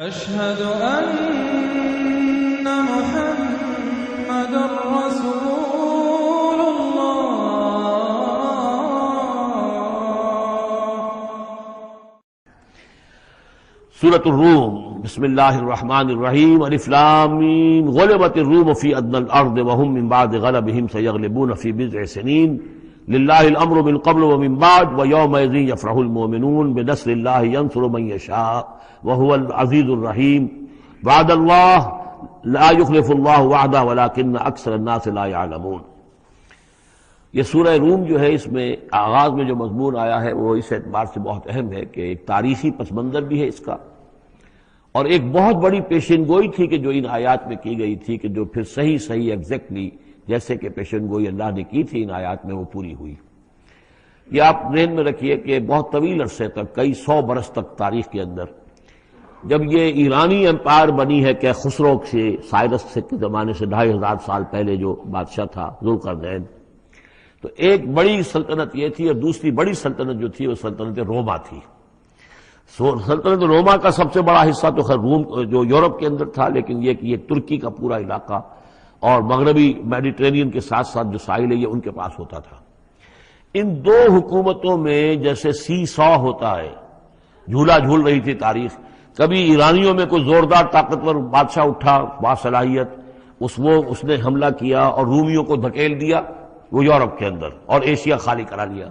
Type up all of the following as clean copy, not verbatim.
أشهد أن محمد رسول سورة الروم بسم اللہ الرحمن الرحیم الف لام میم غلبت الروم فی ادنى الارض وهم من بعد غلبهم سيغلبون في بضع سنين للہ الامر من قبل ومن بعد ويومئذ يفرح المؤمنون بنصر اللہ ينصر من يشاء وهو العزیز الرحیم وعد اللہ لا يخلف اللہ وعدہ ولكن اکثر الناس لا يعلمون۔ یہ سورہ روم جو ہے، اس میں آغاز میں جو مضمون آیا ہے وہ اس اعتبار سے بہت اہم ہے کہ ایک تاریخی پس منظر بھی ہے اس کا، اور ایک بہت بڑی پیشن گوئی تھی کہ جو ان آیات میں کی گئی تھی کہ جو پھر صحیح ایگزیکٹلی جیسے کہ پیشن گوئی اللہ نے کی تھی ان آیات میں وہ پوری ہوئی۔ یہ آپ ذہن میں رکھیے کہ بہت طویل عرصے تک، کئی 100 برس تک تاریخ کے اندر، جب یہ ایرانی امپائر بنی ہے کہ خسرو سے سائرس کے زمانے سے 2500 سال پہلے جو بادشاہ تھا ذوالقرنین، تو ایک بڑی سلطنت یہ تھی، اور دوسری بڑی سلطنت جو تھی وہ سلطنت روما تھی۔ سلطنت روما کا سب سے بڑا حصہ تو خیر روم جو یورپ کے اندر تھا، لیکن یہ کہ یہ ترکی کا پورا علاقہ اور مغربی میڈیٹرینین کے ساتھ ساتھ جو ساحل ہے یہ ان کے پاس ہوتا تھا۔ ان دو حکومتوں میں جیسے سی سو ہوتا ہے، جھولا جھول رہی تھی تاریخ۔ کبھی ایرانیوں میں کوئی زوردار طاقتور بادشاہ اٹھا باصلاحیت، اس نے حملہ کیا اور رومیوں کو دھکیل دیا وہ یورپ کے اندر اور ایشیا خالی کرا لیا۔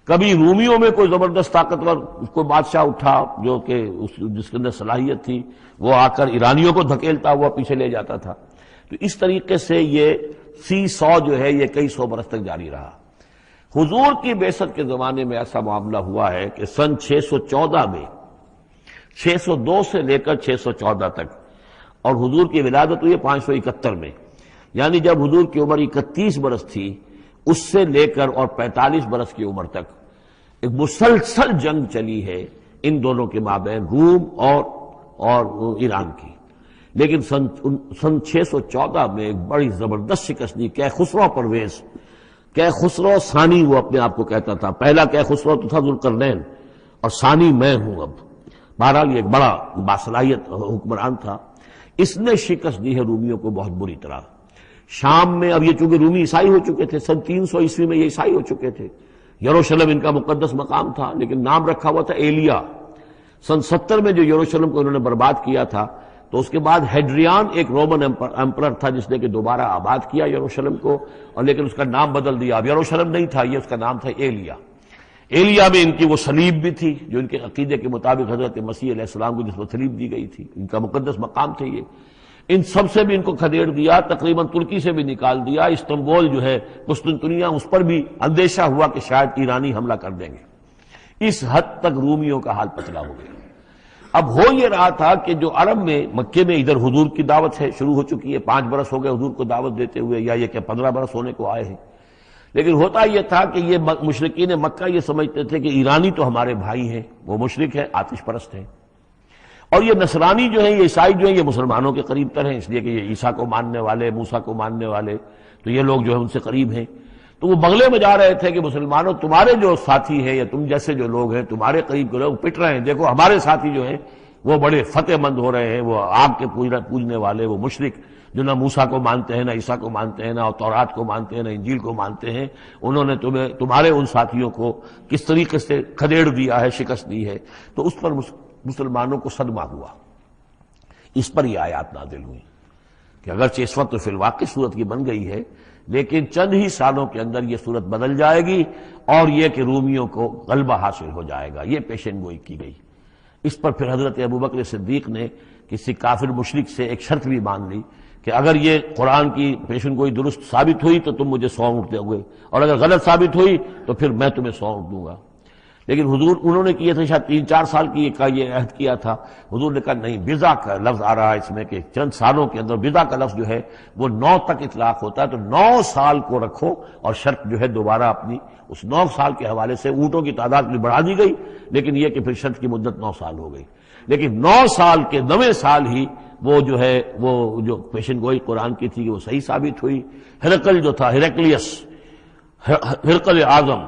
کبھی رومیوں میں کوئی زبردست طاقتور کوئی بادشاہ اٹھا جو کہ جس کے اندر صلاحیت تھی، وہ آ کر ایرانیوں کو دھکیلتا ہوا پیچھے لے جاتا تھا۔ تو اس طریقے سے یہ سی 100 جو ہے یہ کئی 100 برس تک جاری رہا۔ حضور کی بعثت کے زمانے میں ایسا معاملہ ہوا ہے کہ سن 614 میں، 602 سے لے کر 614 تک، اور حضور کی ولادت ہوئی 571 میں، یعنی جب حضور کی عمر 31 برس تھی اس سے لے کر اور 45 برس کی عمر تک ایک مسلسل جنگ چلی ہے ان دونوں کے مابین، روم اور ایران کی۔ لیکن سن 614 میں ایک بڑی زبردست شکست دی کیخسرو پرویز، کیخسرو ثانی وہ اپنے آپ کو کہتا تھا، پہلا کیخسرو تو تھا ذوالقرنین اور ثانی میں ہوں اب، بہرحال یہ ایک بڑا باصلاحیت حکمران تھا۔ اس نے شکست دی ہے رومیوں کو بہت بری طرح۔ شام میں، اب یہ چونکہ رومی عیسائی ہو چکے تھے، سن 300 عیسوی میں یہ عیسائی ہو چکے تھے، یروشلم ان کا مقدس مقام تھا، لیکن نام رکھا ہوا تھا ایلیا۔ سن 70 میں جو یروشلم کو انہوں نے برباد کیا تھا، تو اس کے بعد ہیڈریان ایک رومن امپرر تھا جس نے کہ دوبارہ آباد کیا یروشلم کو، اور لیکن اس کا نام بدل دیا، اب یروشلم نہیں تھا یہ، اس کا نام تھا ایلیا۔ ایلیا میں ان کی وہ صلیب بھی تھی جو ان کے عقیدے کے مطابق حضرت مسیح علیہ السلام کو جس پر صلیب دی گئی تھی، ان کا مقدس مقام تھے یہ۔ ان سب سے بھی ان کو کھدیڑ دیا، تقریباً ترکی سے بھی نکال دیا، استنبول جو ہے قسطنطنیہ، اس پر بھی اندیشہ ہوا کہ شاید ایرانی حملہ کر دیں گے۔ اس حد تک رومیوں کا حال پتلا ہو گیا۔ اب ہو یہ رہا تھا کہ جو عرب میں، مکے میں ادھر حضور کی دعوت ہے شروع ہو چکی ہے، 5 برس ہو گئے حضور کو دعوت دیتے ہوئے، یا یہ کہ 15 برس ہونے کو آئے ہیں، لیکن ہوتا یہ تھا کہ یہ مشرکین مکہ یہ سمجھتے تھے کہ ایرانی تو ہمارے بھائی ہیں، وہ مشرک ہیں، آتش پرست ہیں، اور یہ نصرانی جو ہیں، یہ عیسائی جو ہیں، یہ مسلمانوں کے قریب تر ہیں، اس لیے کہ یہ عیسیٰ کو ماننے والے، موسیٰ کو ماننے والے، تو یہ لوگ جو ہیں ان سے قریب ہیں۔ تو وہ بغلے میں جا رہے تھے کہ مسلمانوں تمہارے جو ساتھی ہیں یا تم جیسے جو لوگ ہیں، تمہارے قریب کے لوگ پٹ رہے ہیں، دیکھو ہمارے ساتھی جو ہیں وہ بڑے فتح مند ہو رہے ہیں، وہ آگ کے پوجنے والے، وہ مشرک جو نہ موسیٰ کو مانتے ہیں، نہ عیسیٰ کو مانتے ہیں، نہ تورات کو مانتے ہیں، نہ انجیل کو مانتے ہیں، انہوں نے تمہارے ان ساتھیوں کو کس طریقے سے کھدیڑ دیا ہے، شکست دی ہے۔ تو اس پر مسلمانوں کو صدمہ ہوا۔ اس پر یہ آیات نازل ہوئی کہ اگرچہ اس وقت تو فی الواقع صورت کی بن گئی ہے، لیکن چند ہی سالوں کے اندر یہ صورت بدل جائے گی، اور یہ کہ رومیوں کو غلبہ حاصل ہو جائے گا، یہ پیشن گوئی کی گئی۔ اس پر پھر حضرت ابوبکر صدیق نے کسی کافر مشرک سے ایک شرط بھی مان لی کہ اگر یہ قرآن کی پیشن گوئی درست ثابت ہوئی تو تم مجھے 100 اونٹ دو گے، اور اگر غلط ثابت ہوئی تو پھر میں تمہیں 100 اونٹ دوں گا۔ لیکن حضور انہوں نے کیے تھے شاید 3-4 سال کی یہ عہد کیا تھا، حضور نے کہا نہیں، بضع کا لفظ آ رہا ہے اس میں کہ چند سالوں کے اندر، بضع کا لفظ جو ہے وہ 9 تک اطلاق ہوتا ہے، تو 9 سال کو رکھو، اور شرط جو ہے دوبارہ اپنی اس 9 سال کے حوالے سے اونٹوں کی تعداد بھی بڑھا دی گئی، لیکن یہ کہ پھر شرط کی مدت 9 سال ہو گئی۔ لیکن 9 سال کے 9ویں سال ہی وہ جو ہے وہ جو پیشن گوئی قرآن کی تھی وہ صحیح ثابت ہوئی۔ ہرقل جو تھا، ہرقل اعظم،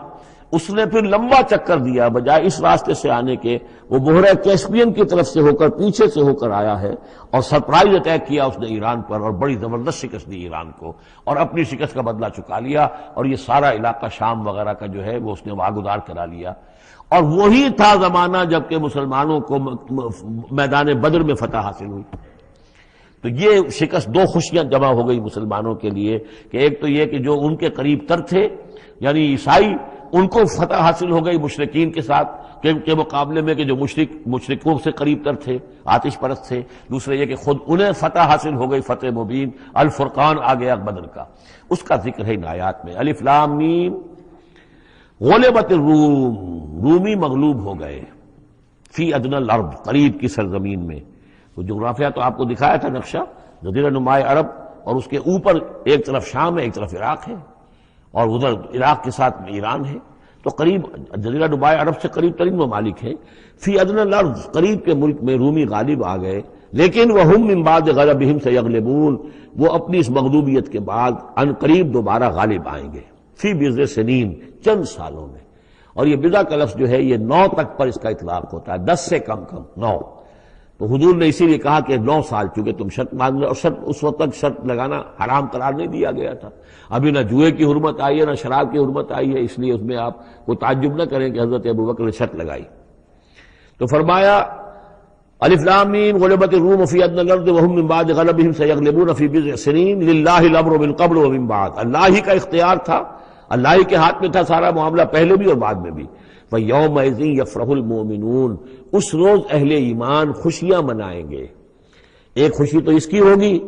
اس نے پھر لمبا چکر دیا، بجائے اس راستے سے آنے کے وہ بحیرہ کیسپین کی طرف سے ہو کر پیچھے سے ہو کر آیا ہے، اور سرپرائز اٹیک کیا اس نے ایران پر، اور بڑی زبردست شکست دی ایران کو، اور اپنی شکست کا بدلہ چکا لیا، اور یہ سارا علاقہ شام وغیرہ کا جو ہے وہ اس نے واگزار کرا لیا۔ اور وہی تھا زمانہ جب کہ مسلمانوں کو میدان بدر میں فتح حاصل ہوئی۔ تو یہ شکست، دو خوشیاں جمع ہو گئی مسلمانوں کے لیے، کہ ایک تو یہ کہ جو ان کے قریب تر تھے یعنی عیسائی، ان کو فتح حاصل ہو گئی مشرکین کے ساتھ کے مقابلے میں، کہ جو مشرکوں سے قریب تر تھے، آتش پرست تھے۔ دوسرے یہ کہ خود انہیں فتح حاصل ہو گئی، فتح مبین، الفرقان آ گیا بدر کا، اس کا ذکر ہے ان آیات میں۔ الف لام میم غلبت الروم، رومی مغلوب ہو گئے، فی ادنی الارض، قریب کی سرزمین میں۔ وہ جغرافیہ تو آپ کو دکھایا تھا نقشہ، جزیرہ نمائے عرب، اور اس کے اوپر ایک طرف شام ہے، ایک طرف عراق ہے، اور ادھر عراق کے ساتھ ایران ہے، تو قریب جزیرہ نمائے عرب سے قریب ترین ممالک ہیں۔ فی ادنی الارض، قریب کے ملک میں رومی غالب آ گئے، لیکن وہم من بعد غلبہم سیغلبون، وہ اپنی اس مغلوبیت کے بعد ان قریب دوبارہ غالب آئیں گے، فی بضع سنین، چند سالوں میں۔ اور یہ بضع کا لفظ جو ہے یہ 9 تک پر اس کا اطلاق ہوتا ہے، 10 سے کم 9۔ تو حضور نے اسی لیے کہا کہ 9 سال، چونکہ تم شرط مان لو، اور شرط اس وقت تک شرط لگانا حرام قرار نہیں دیا گیا تھا، ابھی نہ جوئے کی حرمت آئی ہے نہ شراب کی حرمت آئی ہے، اس لیے اس میں آپ کو تعجب نہ کریں کہ حضرت ابوبکر نے شرط لگائی۔ تو فرمایا الف لام میم غلبت الروم فی ادنی الارض وهم من بعد غلبهم سیغلبون فی بضع سنین للہ الامر من قبل ومن بعد، اللہ ہی کا اختیار تھا، اللہ ہی کے ہاتھ میں تھا سارا معاملہ، پہلے بھی اور بعد میں بھی۔ فَيَوْمَئِذٍ يَفْرَحُ الْمُؤْمِنُونَ، اس روز اہل ایمان خوشیاں منائیں گے۔ ایک خوشی تو اس کی ہوگی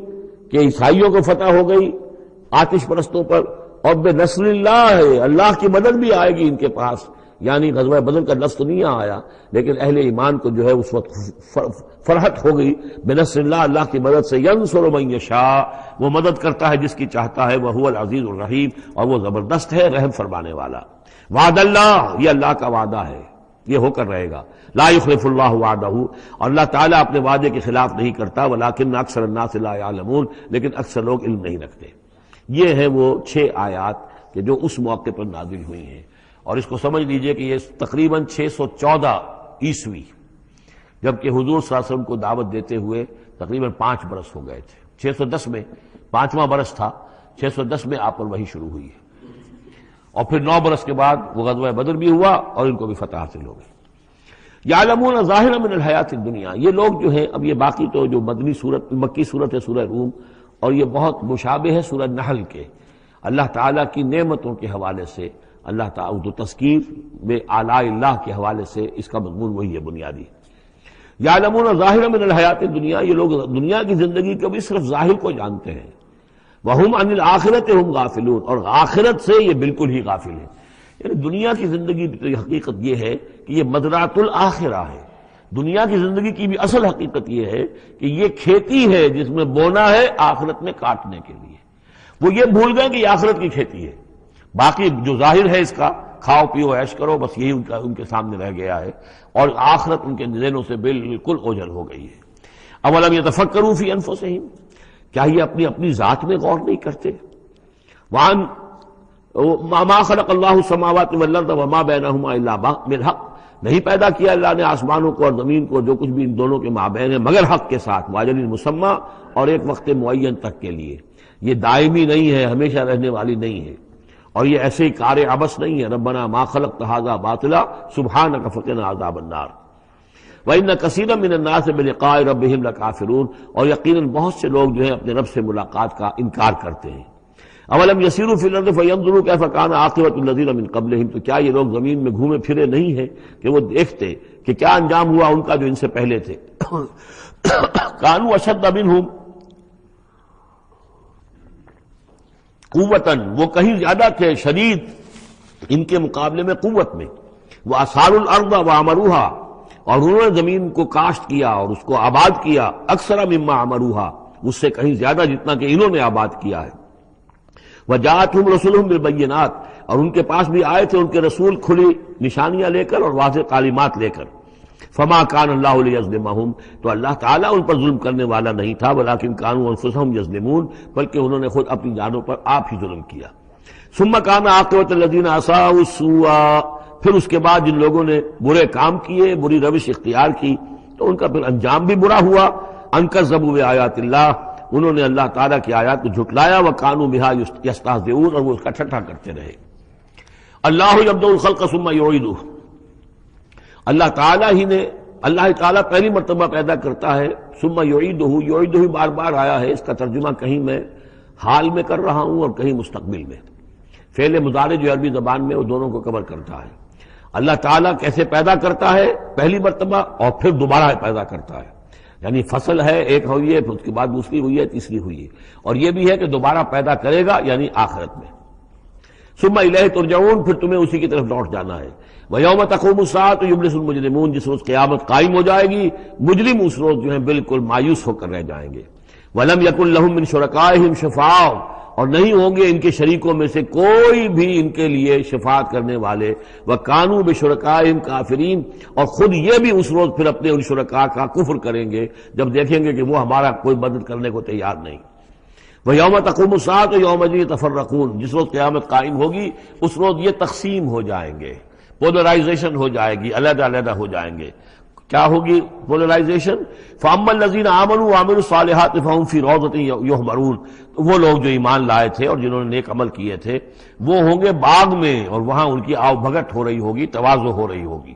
کہ عیسائیوں کو فتح ہو گئی آتش پرستوں پر، اور بے نصر اللہ ہے، اللہ کی مدد بھی آئے گی ان کے پاس، یعنی غزوہ بدر کا لفظ نہیں آیا، لیکن اہل ایمان کو جو ہے اس وقت فرحت ہو گئی بے نصر اللہ، اللہ کی مدد سے۔ ینصر من یشاء، وہ مدد کرتا ہے جس کی چاہتا ہے، وہو العزیز الرحیم، اور وہ زبردست ہے رحم فرمانے والا۔ وعد اللہ، یہ اللہ کا وعدہ ہے، یہ ہو کر رہے گا۔ لا یخلف اللہ وعدہ، اور اللہ تعالیٰ اپنے وعدے کے خلاف نہیں کرتا، ولکن اکثر الناس لا یعلمون، لیکن اکثر لوگ علم نہیں رکھتے۔ یہ ہیں وہ 6 آیات کہ جو اس موقع پر نازل ہوئی ہیں، اور اس کو سمجھ لیجئے کہ یہ تقریباً 614 عیسوی، جبکہ حضور صلی اللہ علیہ وسلم کو دعوت دیتے ہوئے تقریباً 5 برس ہو گئے تھے۔ 610 میں 5واں برس تھا، 610 میں آپ پر وحی شروع ہوئی ہے، اور پھر 9 برس کے بعد وہ غزوہ بدر بھی ہوا اور ان کو بھی فتح حاصل ہو گئی۔ یعلمون ظاہرا من الحیات الدنیا، یہ لوگ جو ہیں، اب یہ باقی تو جو مکی صورت ہے سورہ روم، اور یہ بہت مشابہ ہے سورہ نحل کے، اللہ تعالیٰ کی نعمتوں کے حوالے سے، اللہ تعالیٰ تو تذکیر میں آلاء اللہ کے حوالے سے اس کا مضمون وہی ہے بنیادی۔ یعلمون ظاہرا من الحیات الدنیا، یہ لوگ دنیا کی زندگی کو بھی صرف ظاہر کو جانتے ہیں، وَهُمْ عَنِ الْآخِرَةِ هُمْ غَافِلُونَ، اور آخرت سے یہ بالکل ہی غافل ہیں۔ یعنی دنیا کی زندگی کی حقیقت یہ ہے کہ یہ مزرعۃ الآخرہ ہے، دنیا کی زندگی کی بھی اصل حقیقت یہ ہے کہ یہ کھیتی ہے جس میں بونا ہے آخرت میں کاٹنے کے لیے۔ وہ یہ بھول گئے کہ یہ آخرت کی کھیتی ہے، باقی جو ظاہر ہے اس کا کھاؤ پیو عیش کرو، بس یہی ان کے سامنے رہ گیا ہے، اور آخرت ان کے ذہنوں سے بالکل اوجھل ہو گئی ہے۔ اولم یتفکروا فی انفسہم، کیا یہ اپنی ذات میں غور نہیں کرتے؟ وان ما خلق اللہ السماوات والارض وما بینہما الا بالحق، نہیں پیدا کیا اللہ نے آسمانوں کو اور زمین کو، جو کچھ بھی ان دونوں کے مابین ہے، مگر حق کے ساتھ، واجل مسمى، اور ایک وقت معین تک کے لیے۔ یہ دائمی نہیں ہے، ہمیشہ رہنے والی نہیں ہے، اور یہ ایسے ہی کار عبث نہیں ہے۔ ربنا ما خلقت ھذا باطلا سبحانک فقنا عذاب النار۔ وَإِنَّ كَثِيرًا مِّنَ النَّاسِ بِلِقَاءِ رَبِّهِمْ لَكَافِرُونَ، اور یقیناً بہت سے لوگ جو ہیں اپنے رب سے ملاقات کا انکار کرتے ہیں۔ اولم يسيروا في الارض فينظروا كيف كان عاقبة الذين من قبلهم، تو کیا یہ لوگ زمین میں گھومے پھرے نہیں ہیں کہ وہ دیکھتے کہ کیا انجام ہوا ان کا جو ان سے پہلے تھے۔ كانوا اشد منهم قوة، وہ کہیں زیادہ تھے شدید ان کے مقابلے میں قوت میں۔ وَأَثَارُوا الْأَرْضَ وَعَمَرُوهَا، اور انہوں نے زمین کو کاشت کیا اور اس کو آباد کیا، اکثر مما عمروها، اس سے کہیں زیادہ جتنا کہ انہوں نے آباد کیا ہے۔ وجاءتهم رسلهم بالبينات، اور ان کے پاس بھی آئے تھے ان کے رسول کھلی نشانیاں لے کر اور واضح تعلیمات لے کر۔ فما كان الله ليظلمهم، تو اللہ تعالیٰ ان پر ظلم کرنے والا نہیں تھا، ولكن كانوا انفسهم يظلمون، بلکہ انہوں نے خود اپنی جانوں پر آپ ہی ظلم کیا۔ ثم كان عاقبة الذين اساءوا السوء، پھر اس کے بعد جن لوگوں نے برے کام کیے، بری روش اختیار کی، تو ان کا پھر انجام بھی برا ہوا۔ انکذبوا بآیات اللہ، انہوں نے اللہ تعالیٰ کی آیات کو جھٹلایا، وکانوا بہا یستہزئون، اور وہ اس کا ٹھٹھا کرتے رہے۔ اللہ یبدأ الخلق ثم یعیدہ، اللہ تعالیٰ پہلی مرتبہ پیدا کرتا ہے، ثم یعیدہ، یعیدہ بار بار آیا ہے، اس کا ترجمہ کہیں میں حال میں کر رہا ہوں اور کہیں مستقبل میں۔ فعل مضارع جو عربی زبان میں وہ دونوں کو کور کرتا ہے۔ اللہ تعالیٰ کیسے پیدا کرتا ہے؟ پہلی مرتبہ، اور پھر دوبارہ پیدا کرتا ہے، یعنی فصل ہے، ایک ہوئی ہے، پھر اس کے بعد دوسری ہوئی ہے، تیسری ہوئی ہے، اور یہ بھی ہے کہ دوبارہ پیدا کرے گا، یعنی آخرت میں۔ ثم الیہ ترجعون، پھر تمہیں اسی کی طرف لوٹ جانا ہے۔ ویوم تقوم الساعة یبلس المجرمون، جس روز قیامت قائم ہو جائے گی، مجرم اس روز جو ہیں بالکل مایوس ہو کر رہ جائیں گے۔ ولم یکن لہم من شرکائہم شفاع، اور نہیں ہوں گے ان کے شریکوں میں سے کوئی بھی ان کے لیے شفاعت کرنے والے۔ وَكَانُوا بِشُرَكَائِهِمْ كَافِرِينَ، اور خود یہ بھی اس روز پھر اپنے ان شرکاء کا کفر کریں گے جب دیکھیں گے کہ وہ ہمارا کوئی مدد کرنے کو تیار نہیں۔ وَيَوْمَ تَقُومُ السَّاعَةُ يَوْمَئِذٍ يَتَفَرَّقُونَ، جس روز قیامت قائم ہوگی اس روز یہ تقسیم ہو جائیں گے، پولرائزیشن ہو جائے گی، علیحدہ علیحدہ ہو جائیں گے۔ کیا ہوگی پولرائزیشن؟ فَأَمَّا الَّذِينَ آمَنُوا وَعَمِلُوا الصَّالِحَاتِ فَهُمْ فِي رَوْضَةٍ يُحْبَرُونَ، وہ لوگ جو ایمان لائے تھے اور جنہوں نے نیک عمل کیے تھے وہ ہوں گے باغ میں، اور وہاں ان کی آو بھگت ہو رہی ہوگی، تواضع ہو رہی ہوگی۔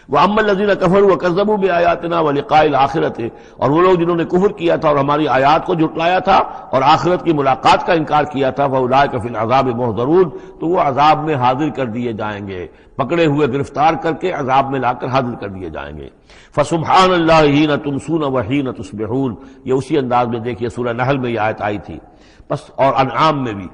وَأَمَّا الَّذِينَ كَفَرُوا وَكَذَّبُوا بِآيَاتِنَا وَلِقَاءِ الْآخِرَةِ، اور وہ لوگ جنہوں نے کفر کیا تھا اور ہماری آیات کو جھٹلایا تھا اور آخرت کی ملاقات کا انکار کیا تھا، فَأُولَٰئِكَ فِي الْعَذَابِ مُحْضَرُونَ، تو وہ عذاب میں حاضر کر دیے جائیں گے، پکڑے ہوئے گرفتار کر کے عذاب میں لا کر حاضر کر دیے جائیں گے۔ فَسُبْحَانَ اللَّهِ حِينَ تُمْسُونَ وَحِينَ تُصْبِحُونَ، یہ اسی انداز میں دیکھیے سورہ نحل میں یہ آیت آئی تھی، بس اور انعام میں بھی۔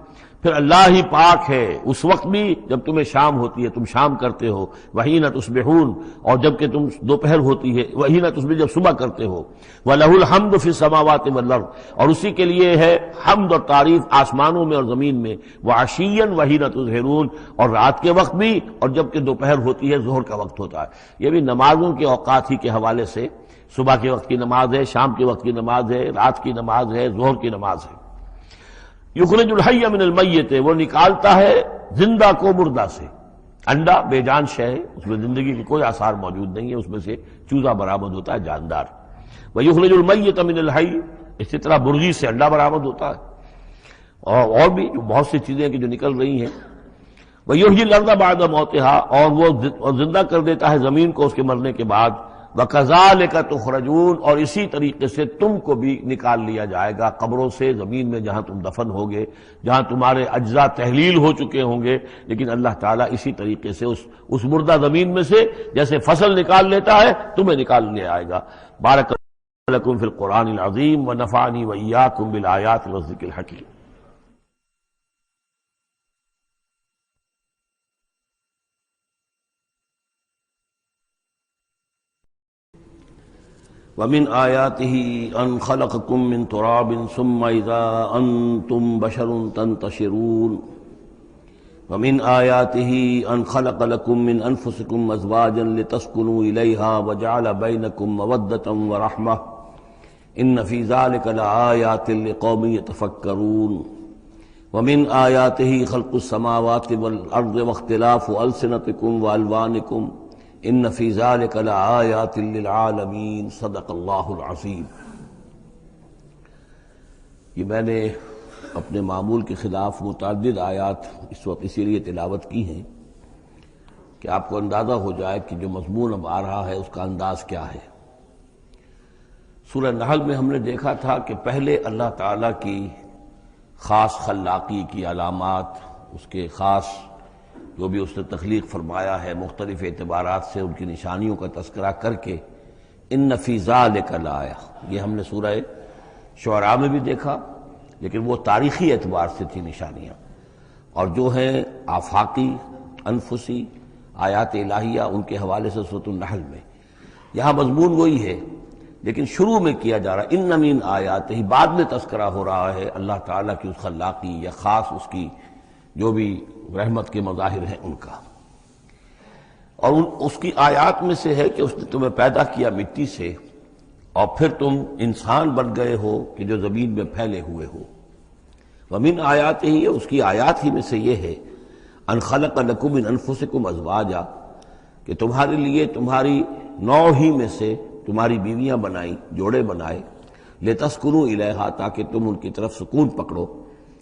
پھر اللہ ہی پاک ہے اس وقت بھی جب تمہیں شام ہوتی ہے، تم شام کرتے ہو، وحین تصبحون، اور جب کہ تم دوپہر ہوتی ہے، وحین تصبح، جب صبح کرتے ہو۔ وَلَهُ الْحَمْدُ فِي السَّمَاوَاتِ وَالْأَرْضِ، اور اسی کے لیے ہے حمد اور تعریف آسمانوں میں اور زمین میں۔ وَعَشِيًّا وَحِينَ تُظْهِرُونَ، اور رات کے وقت بھی اور جب کہ دوپہر ہوتی ہے، ظہر کا وقت ہوتا ہے۔ یہ بھی نمازوں کے اوقات ہی کے حوالے سے، صبح کے وقت کی نماز ہے، شام کے وقت کی نماز ہے، رات کی نماز ہے، ظہر کی نماز ہے۔ یخرج الحی من المیت، وہ نکالتا ہے زندہ کو مردہ سے۔ انڈا بے جان شے ہے، اس میں زندگی کے کوئی آثار موجود نہیں ہے، اس میں سے چوزہ برآمد ہوتا ہے جاندار۔ وَيُخْرِجُ الْمَيِّتَ مِنَ الْحَيِّ، اسی طرح مرغی سے انڈا برآمد ہوتا ہے، اور بھی بہت سی چیزیں کہ جو نکل رہی ہیں۔ وَيُحْيِي الْأَرْضَ بَعْدَ مَوْتِهَا، اور وہ زندہ کر دیتا ہے زمین کو اس کے مرنے کے بعد۔ وَكَذَلِكَ تُخْرَجُونَ، اور اسی طریقے سے تم کو بھی نکال لیا جائے گا قبروں سے، زمین میں جہاں تم دفن ہوگے، جہاں تمہارے اجزاء تحلیل ہو چکے ہوں گے، لیکن اللہ تعالیٰ اسی طریقے سے اس مردہ زمین میں سے جیسے فصل نکال لیتا ہے تمہیں نکال لے آئے گا۔ بارک لکم فی القرآن العظیم ونفعنی وإیاکم بالآیات والذکر الحکیم۔ وَمِنْ آيَاتِهِ أَنْ خَلَقَكُم مِّن تُرَابٍ ثُمَّ إِذَا أَنْتُمْ بَشَرٌ تَنْتَشِرُونَ وَمِنْ آيَاتِهِ أَنْ خَلَقَ لَكُم مِّنْ أَنفُسِكُمْ أَزْوَاجًا لِتَسْكُنُوا إِلَيْهَا وَجَعَلَ بَيْنَكُم مَّوَدَّةً وَرَحْمَةً إِنَّ فِي ذَلِكَ لَآيَاتٍ لِقَوْمٍ يَتَفَكَّرُونَ وَمِنْ آيَاتِهِ خَلْقُ السَّمَاوَاتِ وَالْأَرْضِ وَاخْتِلَافُ أَلْسِنَتِكُمْ وَأَلْوَانِكُمْ ان فی ذلک لآیات للعالمین۔ صدق اللہ العظیم۔ یہ میں نے اپنے معمول کے خلاف متعدد آیات اس وقت اسی لیے تلاوت کی ہیں کہ آپ کو اندازہ ہو جائے کہ جو مضمون اب آ رہا ہے اس کا انداز کیا ہے۔ سورہ نحل میں ہم نے دیکھا تھا کہ پہلے اللہ تعالیٰ کی خاص خلاقی کی علامات، اس کے خاص جو بھی اس نے تخلیق فرمایا ہے مختلف اعتبارات سے، ان کی نشانیوں کا تذکرہ کر کے ان فی ذالک لآیہ، یہ ہم نے سورہ شعراء میں بھی دیکھا، لیکن وہ تاریخی اعتبار سے تھی نشانیاں، اور جو ہیں آفاقی انفسی آیات الہیہ ان کے حوالے سے سورۃ النحل میں۔ یہاں مضمون وہی ہے، لیکن شروع میں کیا جا رہا ان من آیات، ہی بعد میں تذکرہ ہو رہا ہے اللہ تعالیٰ کی اس خلاقی یا خاص اس کی جو بھی رحمت کے مظاہر ہیں ان کا، اور اس کی آیات میں سے ہے کہ اس نے تمہیں پیدا کیا مٹی سے اور پھر تم انسان بن گئے ہو کہ جو زمین میں پھیلے ہوئے ہو۔ ومن آیات ہی، اس کی آیات ہی میں سے یہ ہے ان خلق لکم من انفسکم ازواجا، کہ تمہارے لیے تمہاری نوع ہی میں سے تمہاری بیویاں بنائی، جوڑے بنائے، لتسکنوا الیہا تاکہ تم ان کی طرف سکون پکڑو،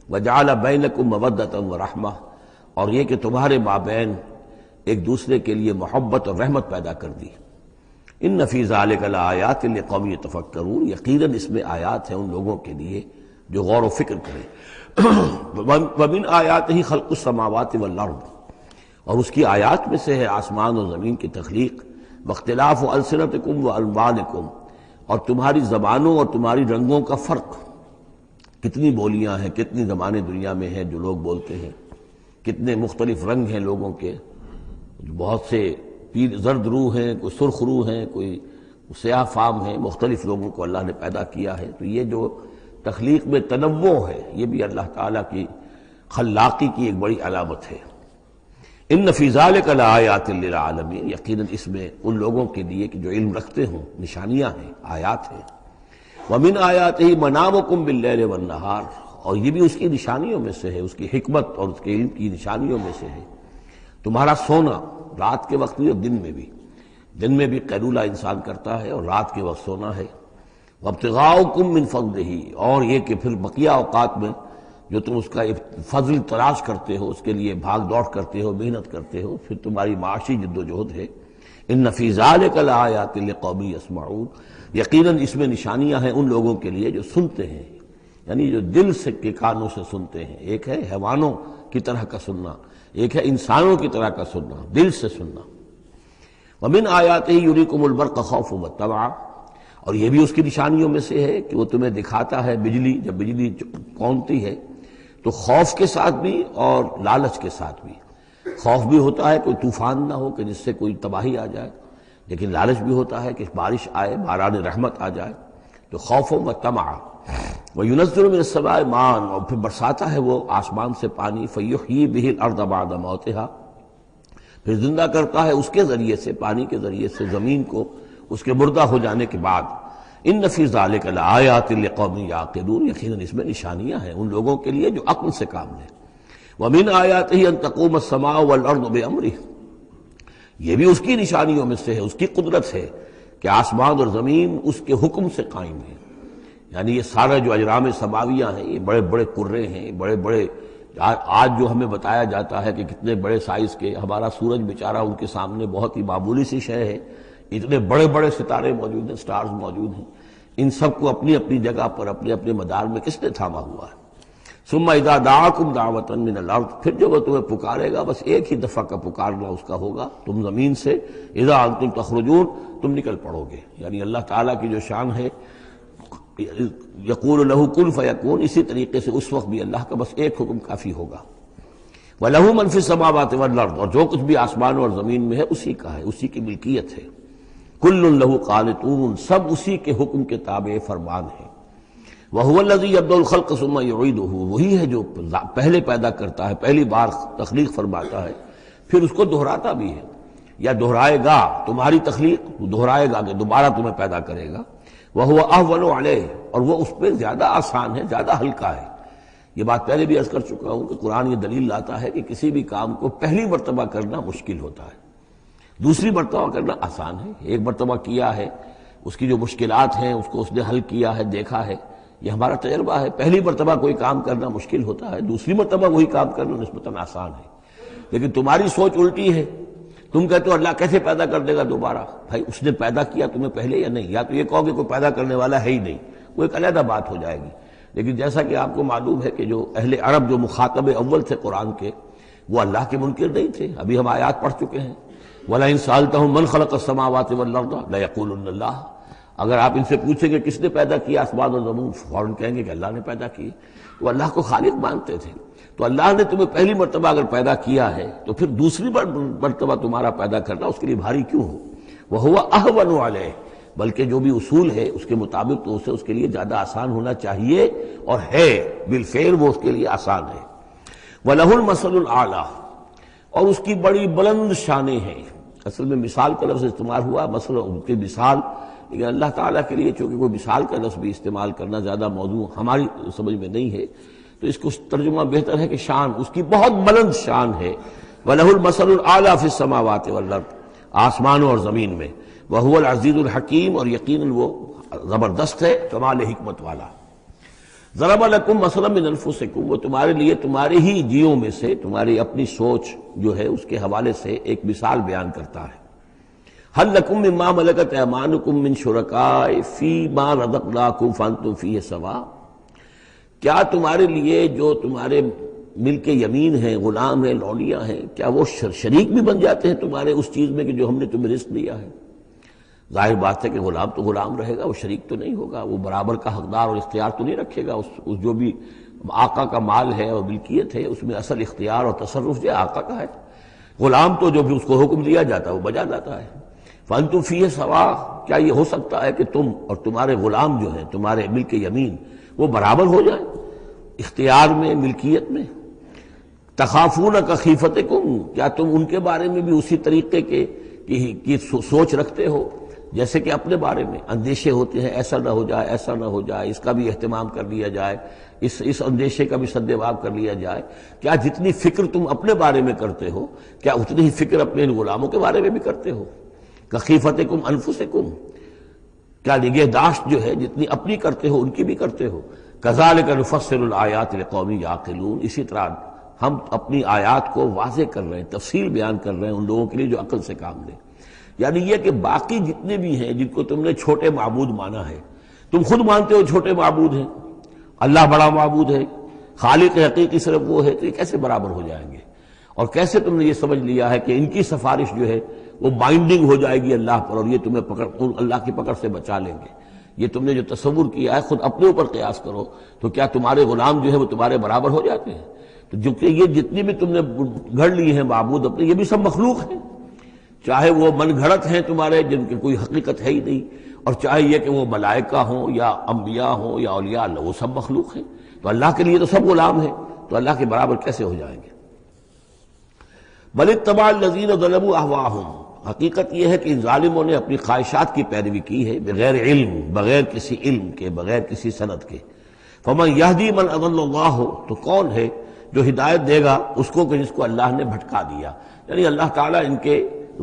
وجعل بینکم مودۃ ورحمہ اور یہ کہ تمہارے مابین ایک دوسرے کے لیے محبت اور رحمت پیدا کر دی۔ ان فی ذلک لآیات لقوم یتفکرون، یقیناً اس میں آیات ہیں ان لوگوں کے لیے جو غور و فکر کریں۔ ومن آیاتہ خلق السماوات والارض، اور اس کی آیات میں سے ہے آسمان اور زمین کی تخلیق، واختلاف السنتکم والوانکم، اور تمہاری زبانوں اور تمہاری رنگوں کا فرق، کتنی بولیاں ہیں، کتنی زبانیں دنیا میں ہیں جو لوگ بولتے ہیں، کتنے مختلف رنگ ہیں لوگوں کے، بہت سے زرد روح ہیں، کوئی سرخ روح ہیں، کوئی سیاہ فام ہیں، مختلف لوگوں کو اللہ نے پیدا کیا ہے۔ تو یہ جو تخلیق میں تنوع ہے یہ بھی اللہ تعالیٰ کی خلاقی کی ایک بڑی علامت ہے۔ ان فی ذلک لآیات للعالمین، یقیناً اس میں ان لوگوں کے لیے کہ جو علم رکھتے ہوں نشانیاں ہیں، آیات ہیں۔ ومن آیاتہ منامکم باللیل والنہار، اور یہ بھی اس کی نشانیوں میں سے ہے، اس کی حکمت اور اس کے علم کی نشانیوں میں سے ہے تمہارا سونا، رات کے وقت بھی اور دن میں بھی قیلولہ انسان کرتا ہے اور رات کے وقت سونا ہے۔ وابتغاؤکم من فضلہ، اور یہ کہ پھر بقیہ اوقات میں جو تم اس کا فضل تلاش کرتے ہو، اس کے لیے بھاگ دوڑ کرتے ہو، محنت کرتے ہو، پھر تمہاری معاشی جد و جہد ہے۔ ان فی ذلک لآیات لقوم یسمعون، یقیناً اس میں نشانیاں ہیں ان لوگوں کے لیے جو سنتے ہیں، یعنی جو دل سے کے کانوں سے سنتے ہیں۔ ایک ہے حیوانوں کی طرح کا سننا، ایک ہے انسانوں کی طرح کا سننا، دل سے سننا۔ ومن آیاتہ یریکم البرق خوفا وطمعا، اور یہ بھی اس کی نشانیوں میں سے ہے کہ وہ تمہیں دکھاتا ہے بجلی، جب بجلی کونتی ہے تو خوف کے ساتھ بھی اور لالچ کے ساتھ بھی۔ خوف بھی ہوتا ہے کوئی طوفان نہ ہو کہ جس سے کوئی تباہی آ جائے، لیکن لالچ بھی ہوتا ہے کہ بارش آئے، باران رحمت آ جائے، تو خوف و طمع۔ وَيُنَزِّلُ مِنَ السَّمَاءِ مَاءً، اور پھر برساتا ہے وہ آسمان سے پانی، فَيُحْيِي بِهِ الْأَرْضَ بَعْدَ مَوْتِهَا، پھر زندہ کرتا ہے اس کے ذریعے سے، پانی کے ذریعے سے زمین کو اس کے مردہ ہو جانے کے بعد۔ ان فی ذلک لآیات لقوم یعقلون، یقیناً اس میں نشانیاں ہیں ان لوگوں کے لیے جو عقل سے کام لیں۔ ومن آیاتہ ان تقوم السماء والارض بامرہ، یہ بھی اس کی نشانیوں میں سے ہے، اس کی قدرت ہے کہ آسمان اور زمین اس کے حکم سے قائم ہے۔ یعنی یہ سارا جو اجرام سماویہ ہیں، یہ بڑے بڑے کرے ہیں، بڑے بڑے، آج جو ہمیں بتایا جاتا ہے کہ کتنے بڑے سائز کے، ہمارا سورج بیچارہ ان کے سامنے بہت ہی معمولی سی شے ہے، اتنے بڑے بڑے ستارے موجود ہیں، سٹارز موجود ہیں، ان سب کو اپنی اپنی جگہ پر اپنے اپنے مدار میں کس نے تھاما ہوا ہے۔ ثم اذا دعاکم دعوۃ من الارض، پھر جب وہ تمہیں پکارے گا، بس ایک ہی دفعہ کا پکارنا اس کا ہوگا، تم زمین سے، اذا انتم تخرجون، تم نکل پڑو گے۔ یعنی اللہ تعالیٰ کی جو شان ہے، یقول لہ کن فیکون، اسی طریقے سے اس وقت بھی اللہ کا بس ایک حکم کافی ہوگا۔ وَلَهُ مَن فِي السَّمَاوَاتِ وَالْأَرْضِ، اور جو کچھ بھی آسمانوں اور زمین میں ہے اسی کا ہے، اسی کی ملکیت ہے۔ کل لہ قانتون، سب اسی کے حکم کے تابع فرمان ہے۔ وہو الذی یبدأ الخلق ثم یعیدہ، وہی ہے جو پہلے پیدا کرتا ہے، پہلی بار تخلیق فرماتا ہے، پھر اس کو دہراتا بھی ہے، یا دہرائے گا، تمہاری تخلیق دہرائے گا کہ دوبارہ تمہیں پیدا کرے گا۔ وہو اہون علیہ، اور وہ اس پہ زیادہ آسان ہے، زیادہ ہلکا ہے۔ یہ بات پہلے بھی عرض کر چکا ہوں کہ قرآن یہ دلیل لاتا ہے کہ کسی بھی کام کو پہلی مرتبہ کرنا مشکل ہوتا ہے، دوسری مرتبہ کرنا آسان ہے۔ ایک مرتبہ کیا ہے، اس کی جو مشکلات ہیں اس کو اس نے حل کیا ہے، دیکھا ہے، یہ ہمارا تجربہ ہے۔ پہلی مرتبہ کوئی کام کرنا مشکل ہوتا ہے، دوسری مرتبہ وہی کام کرنا نسبتاً آسان ہے۔ لیکن تمہاری سوچ الٹی ہے، تم کہتے ہو اللہ کیسے پیدا کر دے گا دوبارہ؟ بھائی اس نے پیدا کیا تمہیں پہلے یا نہیں؟ یا تو یہ کہو کہ کوئی پیدا کرنے والا ہے ہی نہیں، وہ ایک علیحدہ بات ہو جائے گی۔ لیکن جیسا کہ آپ کو معلوم ہے کہ جو اہل عرب جو مخاطب اول تھے قرآن کے، وہ اللہ کے منکر نہیں تھے۔ ابھی ہم آیات پڑھ چکے ہیں، وَلَئِن سَأَلْتَهُم مَّن خَلَقَ السَّمَاوَاتِ وَالْأَرْضَ لَيَقُولُنَّ اللَّهُ، اگر آپ ان سے پوچھیں کہ کس نے پیدا کیا آسمان اور زمین، فوراً کہیں گے کہ اللہ نے پیدا کی۔ وہ اللہ کو خالق مانتے تھے۔ تو اللہ نے تمہیں پہلی مرتبہ اگر پیدا کیا ہے تو پھر دوسری مرتبہ تمہارا پیدا کرنا اس کے لیے بھاری کیوں ہو؟ وَهُوَ أَهْوَنُ عَلَيْهِ، بلکہ جو بھی اصول ہے اس کے مطابق تو اسے اس کے لیے زیادہ آسان ہونا چاہیے، اور ہے بالفعل وہ اس کے لیے آسان ہے۔ وَلَهُ الْمَثَلُ الْأَعْلَىٰ، اور اس کی بڑی بلند شانیں ہیں۔ اصل میں مثال کا لفظ استعمال ہوا، مثلا ان کی مثال، لیکن اللہ تعالیٰ کے لیے چونکہ کوئی مثال کا لفظ بھی استعمال کرنا زیادہ موضوع ہماری سمجھ میں نہیں ہے، تو اس کو ترجمہ بہتر ہے کہ شان، اس کی بہت بلند شان ہے۔ وَلَهُ الْمَثَلُ الْأَعْلَىٰ فِي السَّمَاوَاتِ وَالْأَرْضِ، آسمانوں اور زمین میں، وَهُوَ الْعَزِيزُ الْحَكِيمُ، اور یقیناً وہ زبردست ہے، کمال حکمت والا۔ ضرب لکم مثلا من انفسکم، وہ تمہارے لیے تمہارے ہی جیوں میں سے، تمہاری اپنی سوچ جو ہے اس کے حوالے سے ایک مثال بیان کرتا ہے۔ هل لکم مما ملکت ایمانکم من شرکاء فیما رزقناکم فانتم فیہ سواء، کیا تمہارے لیے جو تمہارے ملک یمین ہیں، غلام ہیں، لونیاں ہیں، کیا وہ شریک بھی بن جاتے ہیں تمہارے اس چیز میں کہ جو ہم نے تمہیں رزق دیا ہے؟ ظاہر بات ہے کہ غلام تو غلام رہے گا، وہ شریک تو نہیں ہوگا، وہ برابر کا حقدار اور اختیار تو نہیں رکھے گا، اس جو بھی آقا کا مال ہے اور ملکیت ہے اس میں اصل اختیار اور تصرف جو آقا کا ہے۔ غلام تو جو بھی اس کو حکم دیا جاتا ہے وہ بجا جاتا ہے۔ فانتم فیہ سواء، کیا یہ ہو سکتا ہے کہ تم اور تمہارے غلام جو ہیں تمہارے ملک یمین وہ برابر ہو جائیں اختیار میں، ملکیت میں؟ تخافون کخیفتکم، کیا تم ان کے بارے میں بھی اسی طریقے کی سوچ رکھتے ہو جیسے کہ اپنے بارے میں اندیشے ہوتے ہیں، ایسا نہ ہو جائے، ایسا نہ ہو جائے، اس کا بھی اہتمام کر لیا جائے، اس اندیشے کا بھی سدباب کر لیا جائے؟ کیا جتنی فکر تم اپنے بارے میں کرتے ہو کیا اتنی ہی فکر اپنے ان غلاموں کے بارے میں بھی کرتے ہو؟ کخیفتکم انفسکم، کیا نگہداشت جو ہے جتنی اپنی کرتے ہو ان کی بھی کرتے ہو؟ کذالک نفصل الآیات لقوم یعقلون، اسی طرح ہم اپنی آیات کو واضح کر رہے ہیں، تفصیل بیان کر رہے ہیں ان لوگوں کے لیے جو عقل سے کام لیں۔ یعنی یہ کہ باقی جتنے بھی ہیں جن کو تم نے چھوٹے معبود مانا ہے، تم خود مانتے ہو چھوٹے معبود ہیں، اللہ بڑا معبود ہے، خالق حقیقی صرف وہ ہے، تو یہ کیسے برابر ہو جائیں گے؟ اور کیسے تم نے یہ سمجھ لیا ہے کہ ان کی سفارش جو ہے وہ بائنڈنگ ہو جائے گی اللہ پر اور یہ تمہیں اللہ کی پکڑ سے بچا لیں گے؟ یہ تم نے جو تصور کیا ہے خود اپنے اوپر قیاس کرو، تو کیا تمہارے غلام جو ہے وہ تمہارے برابر ہو جاتے ہیں؟ تو جو کہ یہ جتنی بھی تم نے گھڑ لی ہیں معبود اپنے، یہ بھی سب مخلوق ہیں، چاہے وہ من گھڑت ہیں تمہارے جن کی کوئی حقیقت ہے ہی نہیں، اور چاہے یہ کہ وہ ملائکہ ہوں یا انبیاء ہوں یا اولیاء اللہ، وہ سب مخلوق ہیں، تو اللہ کے لیے تو سب غلام ہیں، تو اللہ کے برابر کیسے ہو جائیں گے؟ بل اتبع الذین ظلموا اہواءہم، حقیقت یہ ہے کہ ان ظالموں نے اپنی خواہشات کی پیروی کی ہے، بغیر علم، بغیر کسی علم کے، بغیر کسی سند کے۔ فمن یہدی من اضل اللہ، تو کون ہے جو ہدایت دے گا اس کو کہ جس کو اللہ نے بھٹکا دیا؟ یعنی اللہ تعالیٰ ان کے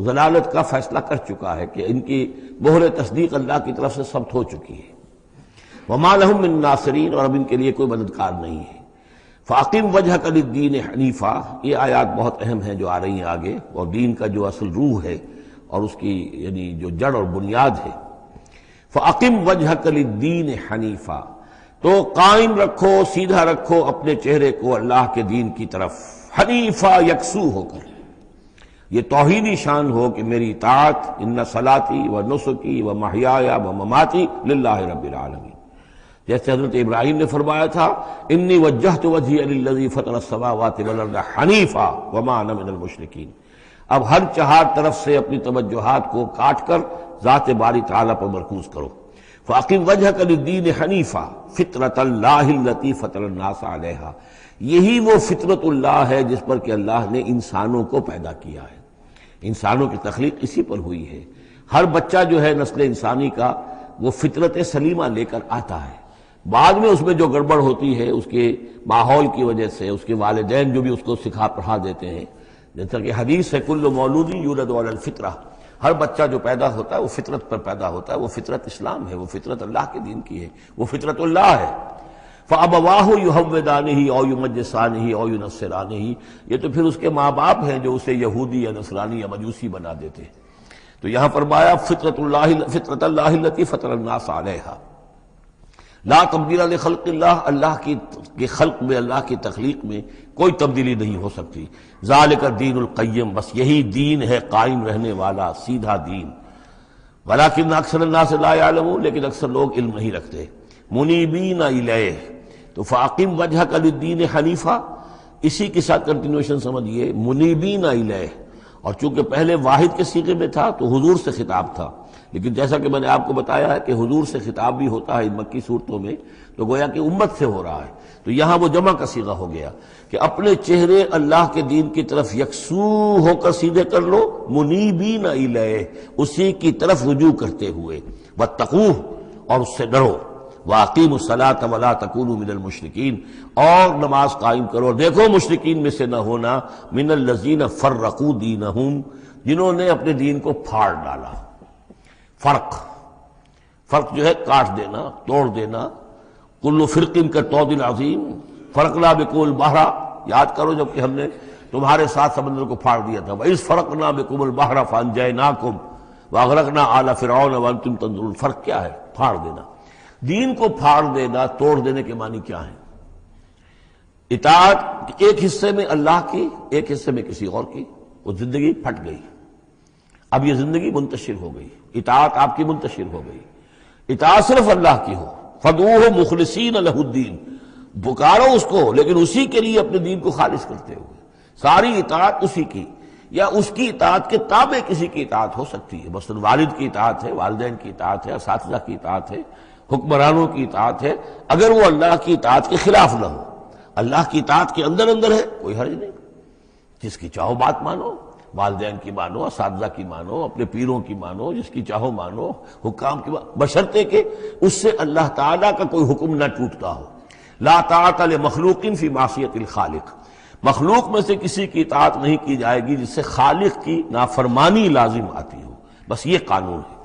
ضلالت کا فیصلہ کر چکا ہے کہ ان کی مہر تصدیق اللہ کی طرف سے ثبت ہو چکی ہے۔ وما لهم من ناصرین، اور اب ان کے لیے کوئی مددگار نہیں ہے۔ فاقم وجہک للدین حنیفا، یہ آیات بہت اہم ہیں جو آ رہی ہیں آگے، اور دین کا جو اصل روح ہے اور اس کی یعنی جو جڑ اور بنیاد ہے۔ فاقم وجہک للدین حنیفا، تو قائم رکھو، سیدھا رکھو اپنے چہرے کو اللہ کے دین کی طرف، حنیفا، یکسو ہو کر، یہ توحیدی شان ہو کہ میری اطاعت، ان صلاتی و نسکی و محیایا و مماتی للہ رب العالمین، جیسے حضرت ابراہیم نے فرمایا تھا انی وجہت وجہی للذی فطر السماوات والارض حنیفا وما انا من المشرکین، اب ہر چہار طرف سے اپنی توجہات کو کاٹ کر ذات باری تعالیٰ پر مرکوز کرو۔ فاقم وجہک للدین حنیفا فطرۃ اللہ التی فطر الناس علیہا، یہی وہ فطرت اللہ ہے جس پر کہ اللہ نے انسانوں کو پیدا کیا ہے، انسانوں کی تخلیق اسی پر ہوئی ہے۔ ہر بچہ جو ہے نسل انسانی کا وہ فطرت سلیمہ لے کر آتا ہے، بعد میں اس میں جو گڑبڑ ہوتی ہے اس کے ماحول کی وجہ سے، اس کے والدین جو بھی اس کو سکھا پڑھا دیتے ہیں، جیسا کہ حدیث ہے کل مولود یولد علی الفطرہ، ہر بچہ جو پیدا ہوتا ہے وہ فطرت پر پیدا ہوتا ہے، وہ فطرت اسلام ہے، وہ فطرت اللہ کے دین کی ہے، وہ فطرت اللہ ہے۔ فَأَبَوَاهُ يُهَوِّدَانِهِ أَوْ يُمَجِّسَانِهِ أَوْ يُنَصِّرَانِهِ، یہ تو پھر اس کے ماں باپ ہیں جو اسے یہودی یا نصرانی یا مجوسی بنا دیتے ہیں۔ تو یہاں فرمایا فطرت اللہ التی فطر الناس علیہا، لا تبدیل لخلق اللہ، اللہ کی خلق میں، اللہ کی تخلیق میں کوئی تبدیلی نہیں ہو سکتی۔ ذالک الدین القیم، بس یہی دین ہے قائم رہنے والا سیدھا دین۔ ولکن اکثر الناس لا یعلمون، لیکن اکثر لوگ علم نہیں رکھتے۔ منیبین الیہ، تو فاقم وجہک للدین حنیفا، اسی کے ساتھ کنٹینویشن سمجھیے، منیبین الیہ، اور چونکہ پہلے واحد کے صیغے میں تھا تو حضور سے خطاب تھا، لیکن جیسا کہ میں نے آپ کو بتایا ہے کہ حضور سے خطاب بھی ہوتا ہے ان مکی صورتوں میں، تو گویا کہ امت سے ہو رہا ہے، تو یہاں وہ جمع کا صیغہ ہو گیا کہ اپنے چہرے اللہ کے دین کی طرف یکسو ہو کر سیدھے کر لو، منیبین الیہ، اسی کی طرف رجوع کرتے ہوئے، واتقوہ، اور اس سے ڈرو، وَأَقِيمُوا الصَّلَاةَ وَلَا تَكُونُوا مِنَ الْمُشْرِكِينَ، اور نماز قائم کرو، دیکھو مشرکین میں سے نہ ہونا، مِنَ الَّذِينَ فَرَّقُوا دِينَهُمْ، جنہوں نے اپنے دین کو پھاڑ ڈالا۔ فرق جو ہے کاٹ دینا، توڑ دینا۔ کل فرق کا طود العظیم فرقنا بکم البحر، یاد کرو جب کہ ہم نے تمہارے ساتھ سمندر کو پھاڑ دیا تھا، وَإِذْ فَرَقْنَا بِكُمُ الْبَحْرَ فَأَنْجَيْنَاكُمْ وَأَغْرَقْنَا آلَ فِرْعَوْنَ وَأَنْتُمْ تَنظُرُونَ۔ فرق کیا ہے؟ پھاڑ دینا۔ دین کو پھاڑ دینا، توڑ دینے کے معنی کیا ہیں؟ اطاعت ایک حصے میں اللہ کی، ایک حصے میں کسی اور کی، وہ زندگی پھٹ گئی۔ اب یہ زندگی منتشر ہو گئی، اطاعت آپ کی منتشر ہو گئی۔ اطاعت صرف اللہ کی ہو، فَدْعُوهُ مُخْلِصِينَ لَهُ الدِّينَ، پکارو اس کو لیکن اسی کے لیے اپنے دین کو خالص کرتے ہوئے۔ ساری اطاعت اسی کی، یا اس کی اطاعت کے تابع کسی کی اطاعت ہو سکتی ہے، مثلا والد کی اطاعت ہے، والدین کی اطاعت ہے، اساتذہ کی اطاعت ہے، حکمرانوں کی اطاعت ہے، اگر وہ اللہ کی اطاعت کے خلاف نہ ہو۔ اللہ کی اطاعت کے اندر ہے کوئی حرج نہیں، جس کی چاہو بات مانو، والدین کی مانو، اساتذہ کی مانو، اپنے پیروں کی مانو، جس کی چاہو مانو، حکام کی مانو، بشرطے کہ اس سے اللہ تعالیٰ کا کوئی حکم نہ ٹوٹتا ہو۔ لا طاعت لمخلوق فی معصیت الخالق، مخلوق میں سے کسی کی اطاعت نہیں کی جائے گی جس سے خالق کی نافرمانی لازم آتی ہو، بس یہ قانون ہے۔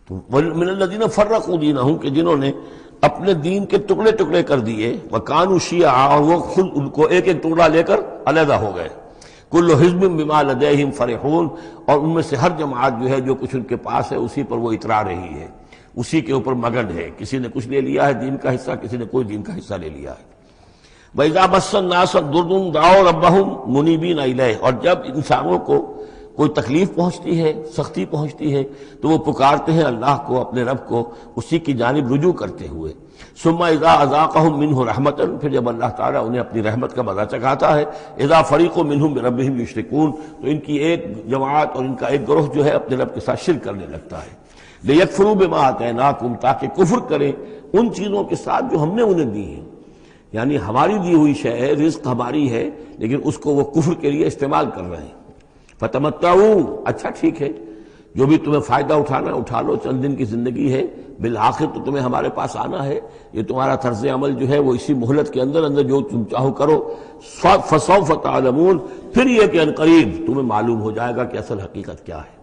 تو من الذین فرقوا دینہم، کہ جنہوں نے اپنے دین کے ٹکڑے ٹکڑے کر دیے، وکانوا شیعا، اور وہ خود ان کو ایک ایک ٹکڑا لے کر علیحدہ ہو گئے۔ کل حزب بما لدیہم فرحون، اور ان میں سے ہر جماعت جو ہے جو کچھ ان کے پاس ہے اسی پر وہ اترا رہی ہے، اسی کے اوپر مگن ہے۔ کسی نے کچھ لے لیا ہے دین کا حصہ، کسی نے کوئی دین کا حصہ لے لیا ہے۔ وَإِذَا مَسَّ النَّاسَ ضُرٌّ دَعَوْا رَبَّهُمْ مُنِيبِينَ إِلَيْهِ، اور جب انسانوں کو کوئی تکلیف پہنچتی ہے، سختی پہنچتی ہے، تو وہ پکارتے ہیں اللہ کو، اپنے رب کو، اسی کی جانب رجوع کرتے ہوئے۔ ثم اذا اذاقهم منه رحمة، پھر جب اللہ تعالیٰ انہیں اپنی رحمت کا مزہ چکھاتا ہے، اذا فریق منهم بربهم یشرکون، تو ان کی ایک جماعت اور ان کا ایک گروہ جو ہے اپنے رب کے ساتھ شرک کرنے لگتا ہے۔ لیکفروا بما آتیناکم، تاکہ کفر کریں ان چیزوں کے ساتھ جو ہم نے انہیں دی ہیں، یعنی ہماری دی ہوئی شے ہے، رزق ہماری ہے، لیکن اس کو وہ کفر کے لیے استعمال کر رہے ہیں۔ فتمتعوا، اچھا ٹھیک ہے، جو بھی تمہیں فائدہ اٹھانا ہے اٹھا لو، چند دن کی زندگی ہے، بالآخر تو تمہیں ہمارے پاس آنا ہے۔ یہ تمہارا طرز عمل جو ہے وہ اسی مہلت کے اندر جو تم چاہو کرو۔ فسوف تعلمون، پھر یہ کہ عنقریب تمہیں معلوم ہو جائے گا کہ اصل حقیقت کیا ہے۔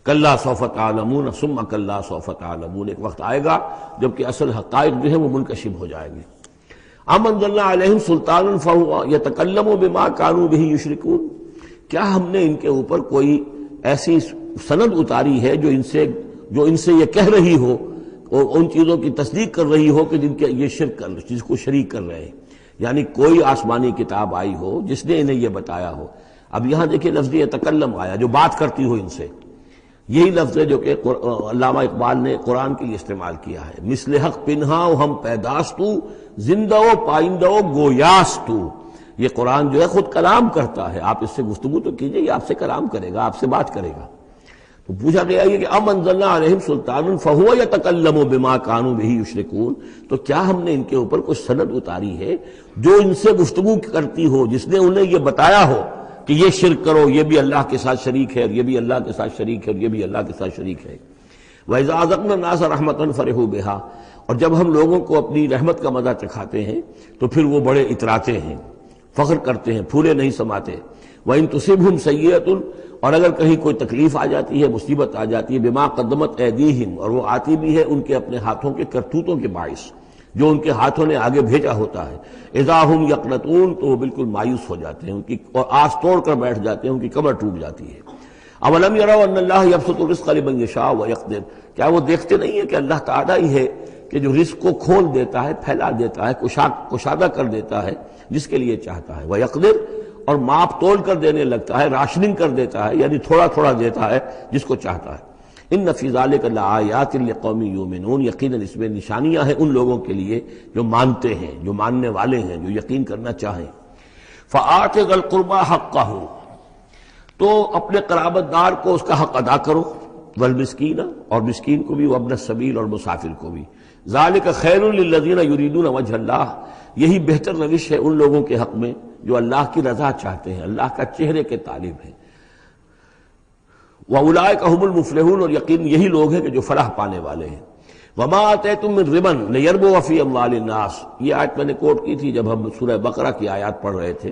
کلا سوف تعلمون ثم کلا سوف تعلمون، ایک وقت آئے گا جب کہ اصل حقائق جو ہے وہ منکشف ہو جائیں گے۔ ام انزلنا علیہم سلطانا فہو یتکلم بما کانوا بہ یشرکون، کیا ہم نے ان کے اوپر کوئی ایسی سند اتاری ہے جو ان سے یہ کہہ رہی ہو اور ان چیزوں کی تصدیق کر رہی ہو کہ جن کے یہ شرک کر، جس کو شریک کر رہے ہیں، یعنی کوئی آسمانی کتاب آئی ہو جس نے انہیں یہ بتایا ہو۔ اب یہاں دیکھیں لفظ یتکلم آیا، جو بات کرتی ہو ان سے، یہی لفظ ہے جو کہ علامہ اقبال نے قرآن کے لیے استعمال کیا ہے۔ مثل حق پنہا ہم پیداستو، زندہ و پائندہ و گویاستو، یہ قرآن جو ہے خود کلام کرتا ہے، آپ اس سے گفتگو تو کیجئے، یہ آپ سے کلام کرے گا، آپ سے بات کرے گا۔ تو پوچھا گیا یہ کہ ام انزلنا علیہم سلطان فہو یتکلم بما کانوا بہ یشرکون، تو کیا ہم نے ان کے اوپر کچھ سند اتاری ہے جو ان سے گفتگو کرتی ہو، جس نے انہیں یہ بتایا ہو کہ یہ شرک کرو، یہ بھی اللہ کے ساتھ شریک ہے، اور یہ بھی اللہ کے ساتھ شریک ہے، اور یہ بھی اللہ کے ساتھ شریک ہے۔ وَإِذَا أَذَقْنَا النَّاسَ رَحْمَةً فَرِحُوا بِهَا، اور جب ہم لوگوں کو اپنی رحمت کا مزہ چکھاتے ہیں تو پھر وہ بڑے اتراتے ہیں، فخر کرتے ہیں، پھولے نہیں سماتے۔ وَإِن تُصِبْهُمْ سَيِّئَةٌ، اور اگر کہیں کوئی تکلیف آ جاتی ہے، مصیبت آ جاتی ہے، بما قدمت ایدیہم، اور وہ آتی بھی ہے ان کے اپنے ہاتھوں کے کرتوتوں کے باعث، جو ان کے ہاتھوں نے آگے بھیجا ہوتا ہے، اذا ہم یقنطون، تو وہ بالکل مایوس ہو جاتے ہیں، ان کی اور آس توڑ کر بیٹھ جاتے ہیں، ان کی کمر ٹوٹ جاتی ہے۔ اولم یروا ان اللہ یبسط الرزق لمن یشاء ویقدر، کیا وہ دیکھتے نہیں ہیں کہ اللہ تعالیٰ ہی ہے کہ جو رزق کو کھول دیتا ہے، پھیلا دیتا ہے، کشادہ کر دیتا ہے جس کے لیے چاہتا ہے، ویقدر، اور ماپ تول کر دینے لگتا ہے، راشننگ کر دیتا ہے، یعنی تھوڑا تھوڑا دیتا ہے جس کو چاہتا ہے۔ ان فی ذلک لآیات لقوم یؤمنون، یقیناً اس میں نشانیاں ہیں ان لوگوں کے لیے جو مانتے ہیں، جو ماننے والے ہیں، جو یقین کرنا چاہیں۔ فآت ذی القربى حقہ، تو اپنے قرابت دار کو اس کا حق ادا کرو، والمسکین، اور مسکین کو بھی، وابن السبیل، اور مسافر کو بھی۔ ذالک خیر للذین یریدون وجہ اللہ، یہی بہتر روش ہے ان لوگوں کے حق میں جو اللہ کی رضا چاہتے ہیں، اللہ کا چہرے کے طالب ہیں۔ وَأُولَٰئِكَ هُمُ الْمُفْلِحُونَ، اور یقین یہی لوگ ہیں کہ جو فلاح پانے والے ہیں۔ وَمَا آتَيْتُم مِّن رِبًا لِيَرْبُوَ فِي أَمْوَالِ النَّاسِ، یہ آیت میں نے کوٹ کی تھی جب ہم سورہ بقرہ کی آیات پڑھ رہے تھے۔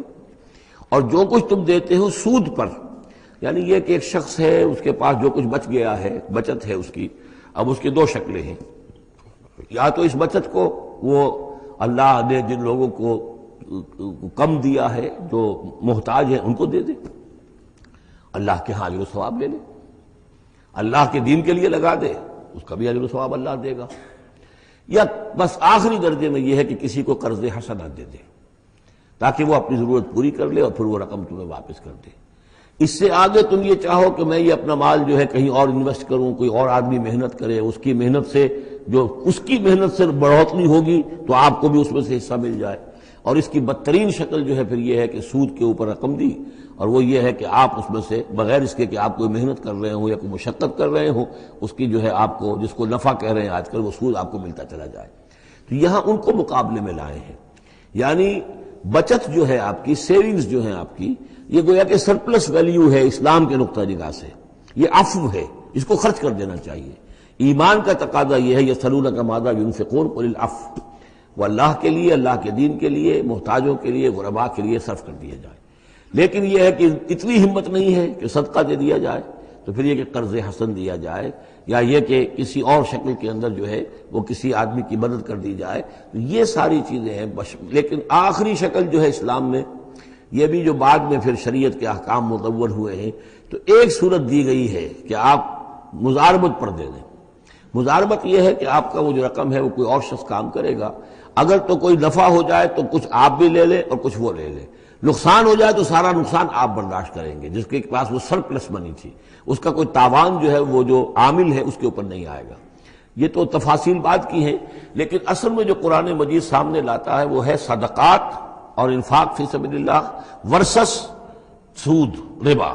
اور جو کچھ تم دیتے ہو سود پر، یعنی یہ کہ ایک شخص ہے، اس کے پاس جو کچھ بچ گیا ہے، بچت ہے اس کی، اب اس کی دو شکلیں ہیں، یا تو اس بچت کو وہ اللہ نے جن لوگوں کو کم دیا ہے، جو محتاج ہیں، ان کو دے دے، اللہ کے ہاں اجر و ثواب لے لے، اللہ کے دین کے لیے لگا دے، اس کا بھی اجر و ثواب اللہ دے گا، یا بس آخری درجے میں یہ ہے کہ کسی کو قرض حسنہ دے دے تاکہ وہ اپنی ضرورت پوری کر لے اور پھر وہ رقم تمہیں واپس کر دے۔ اس سے آگے تم یہ چاہو کہ میں یہ اپنا مال جو ہے کہیں اور انویسٹ کروں، کوئی اور آدمی محنت کرے، اس کی محنت سے جو اس کی محنت سے بڑھوتری ہوگی تو آپ کو بھی اس میں سے حصہ مل جائے، اور اس کی بدترین شکل جو ہے پھر یہ ہے کہ سود کے اوپر رقم دی، اور وہ یہ ہے کہ آپ اس میں سے بغیر اس کے کہ آپ کوئی محنت کر رہے ہوں یا کوئی مشقت کر رہے ہوں، اس کی جو ہے آپ کو، جس کو نفع کہہ رہے ہیں آج کل، وہ سود آپ کو ملتا چلا جائے۔ تو یہاں ان کو مقابلے میں لائے ہیں، یعنی بچت جو ہے آپ کی، سیونگز جو ہیں آپ کی، یہ گویا کہ سرپلس ویلیو ہے اسلام کے نقطہ نگاہ سے، یہ عفو ہے، اس کو خرچ کر دینا چاہیے۔ ایمان کا تقاضا یہ ہے، یسألونک ماذا ینفقون قل العفو، وہ اللہ کے لیے، اللہ کے دین کے لیے، محتاجوں کے لیے، غرباء کے لیے صرف کر دیا جائے۔ لیکن یہ ہے کہ اتنی ہمت نہیں ہے کہ صدقہ دے دیا جائے، تو پھر یہ کہ قرض حسن دیا جائے، یا یہ کہ کسی اور شکل کے اندر جو ہے وہ کسی آدمی کی مدد کر دی جائے، تو یہ ساری چیزیں ہیں۔ لیکن آخری شکل جو ہے اسلام میں، یہ بھی جو بعد میں پھر شریعت کے احکام مدون ہوئے ہیں، تو ایک صورت دی گئی ہے کہ آپ مزاربت پر دے دیں۔ مزاربت یہ ہے کہ آپ کا وہ جو رقم ہے وہ کوئی اور شخص کام کرے گا، اگر تو کوئی نفع ہو جائے تو کچھ آپ بھی لے لیں اور کچھ وہ لے لیں، نقصان ہو جائے تو سارا نقصان آپ برداشت کریں گے، جس کے پاس وہ سرپلس منی تھی، اس کا کوئی تاوان جو ہے وہ جو عامل ہے اس کے اوپر نہیں آئے گا۔ یہ تو تفاصیل بات کی ہیں، لیکن اصل میں جو قرآن مجید سامنے لاتا ہے وہ ہے صدقات اور انفاق فی سبیل اللہ ورسس سود، ربا،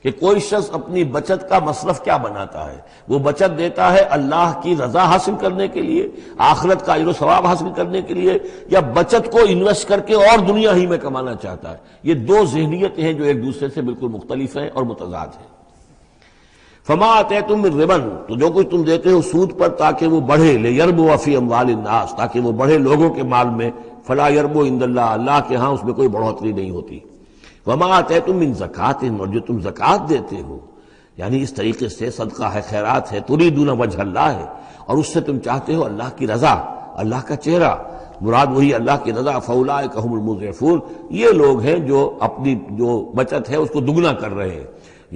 کہ کوئی شخص اپنی بچت کا مصرف کیا بناتا ہے، وہ بچت دیتا ہے اللہ کی رضا حاصل کرنے کے لیے، آخرت کا اجر و ثواب حاصل کرنے کے لیے، یا بچت کو انویسٹ کر کے اور دنیا ہی میں کمانا چاہتا ہے۔ یہ دو ذہنیتیں ہیں جو ایک دوسرے سے بالکل مختلف ہیں اور متضاد ہیں۔ فما آتیتم من ربا، تو جو کچھ تم دیتے ہو سود پر تاکہ وہ بڑھے، لیربو فی اموال الناس، تاکہ وہ بڑھے لوگوں کے مال میں، فلا یربو عند اللہ، اللہ کے ہاں اس میں کوئی بڑھوتری نہیں ہوتی۔ وما آتیتم من زکوٰۃ، اور جو تم زکوٰۃ دیتے ہو، یعنی اس طریقے سے صدقہ ہے، خیرات ہے، تریدون وجہ اللہ ہے، اور اس سے تم چاہتے ہو اللہ کی رضا، اللہ کا چہرہ، مراد وہی اللہ کی رضا، فاولئک ھم المضعفون، یہ لوگ ہیں جو اپنی جو بچت ہے اس کو دگنا کر رہے ہیں،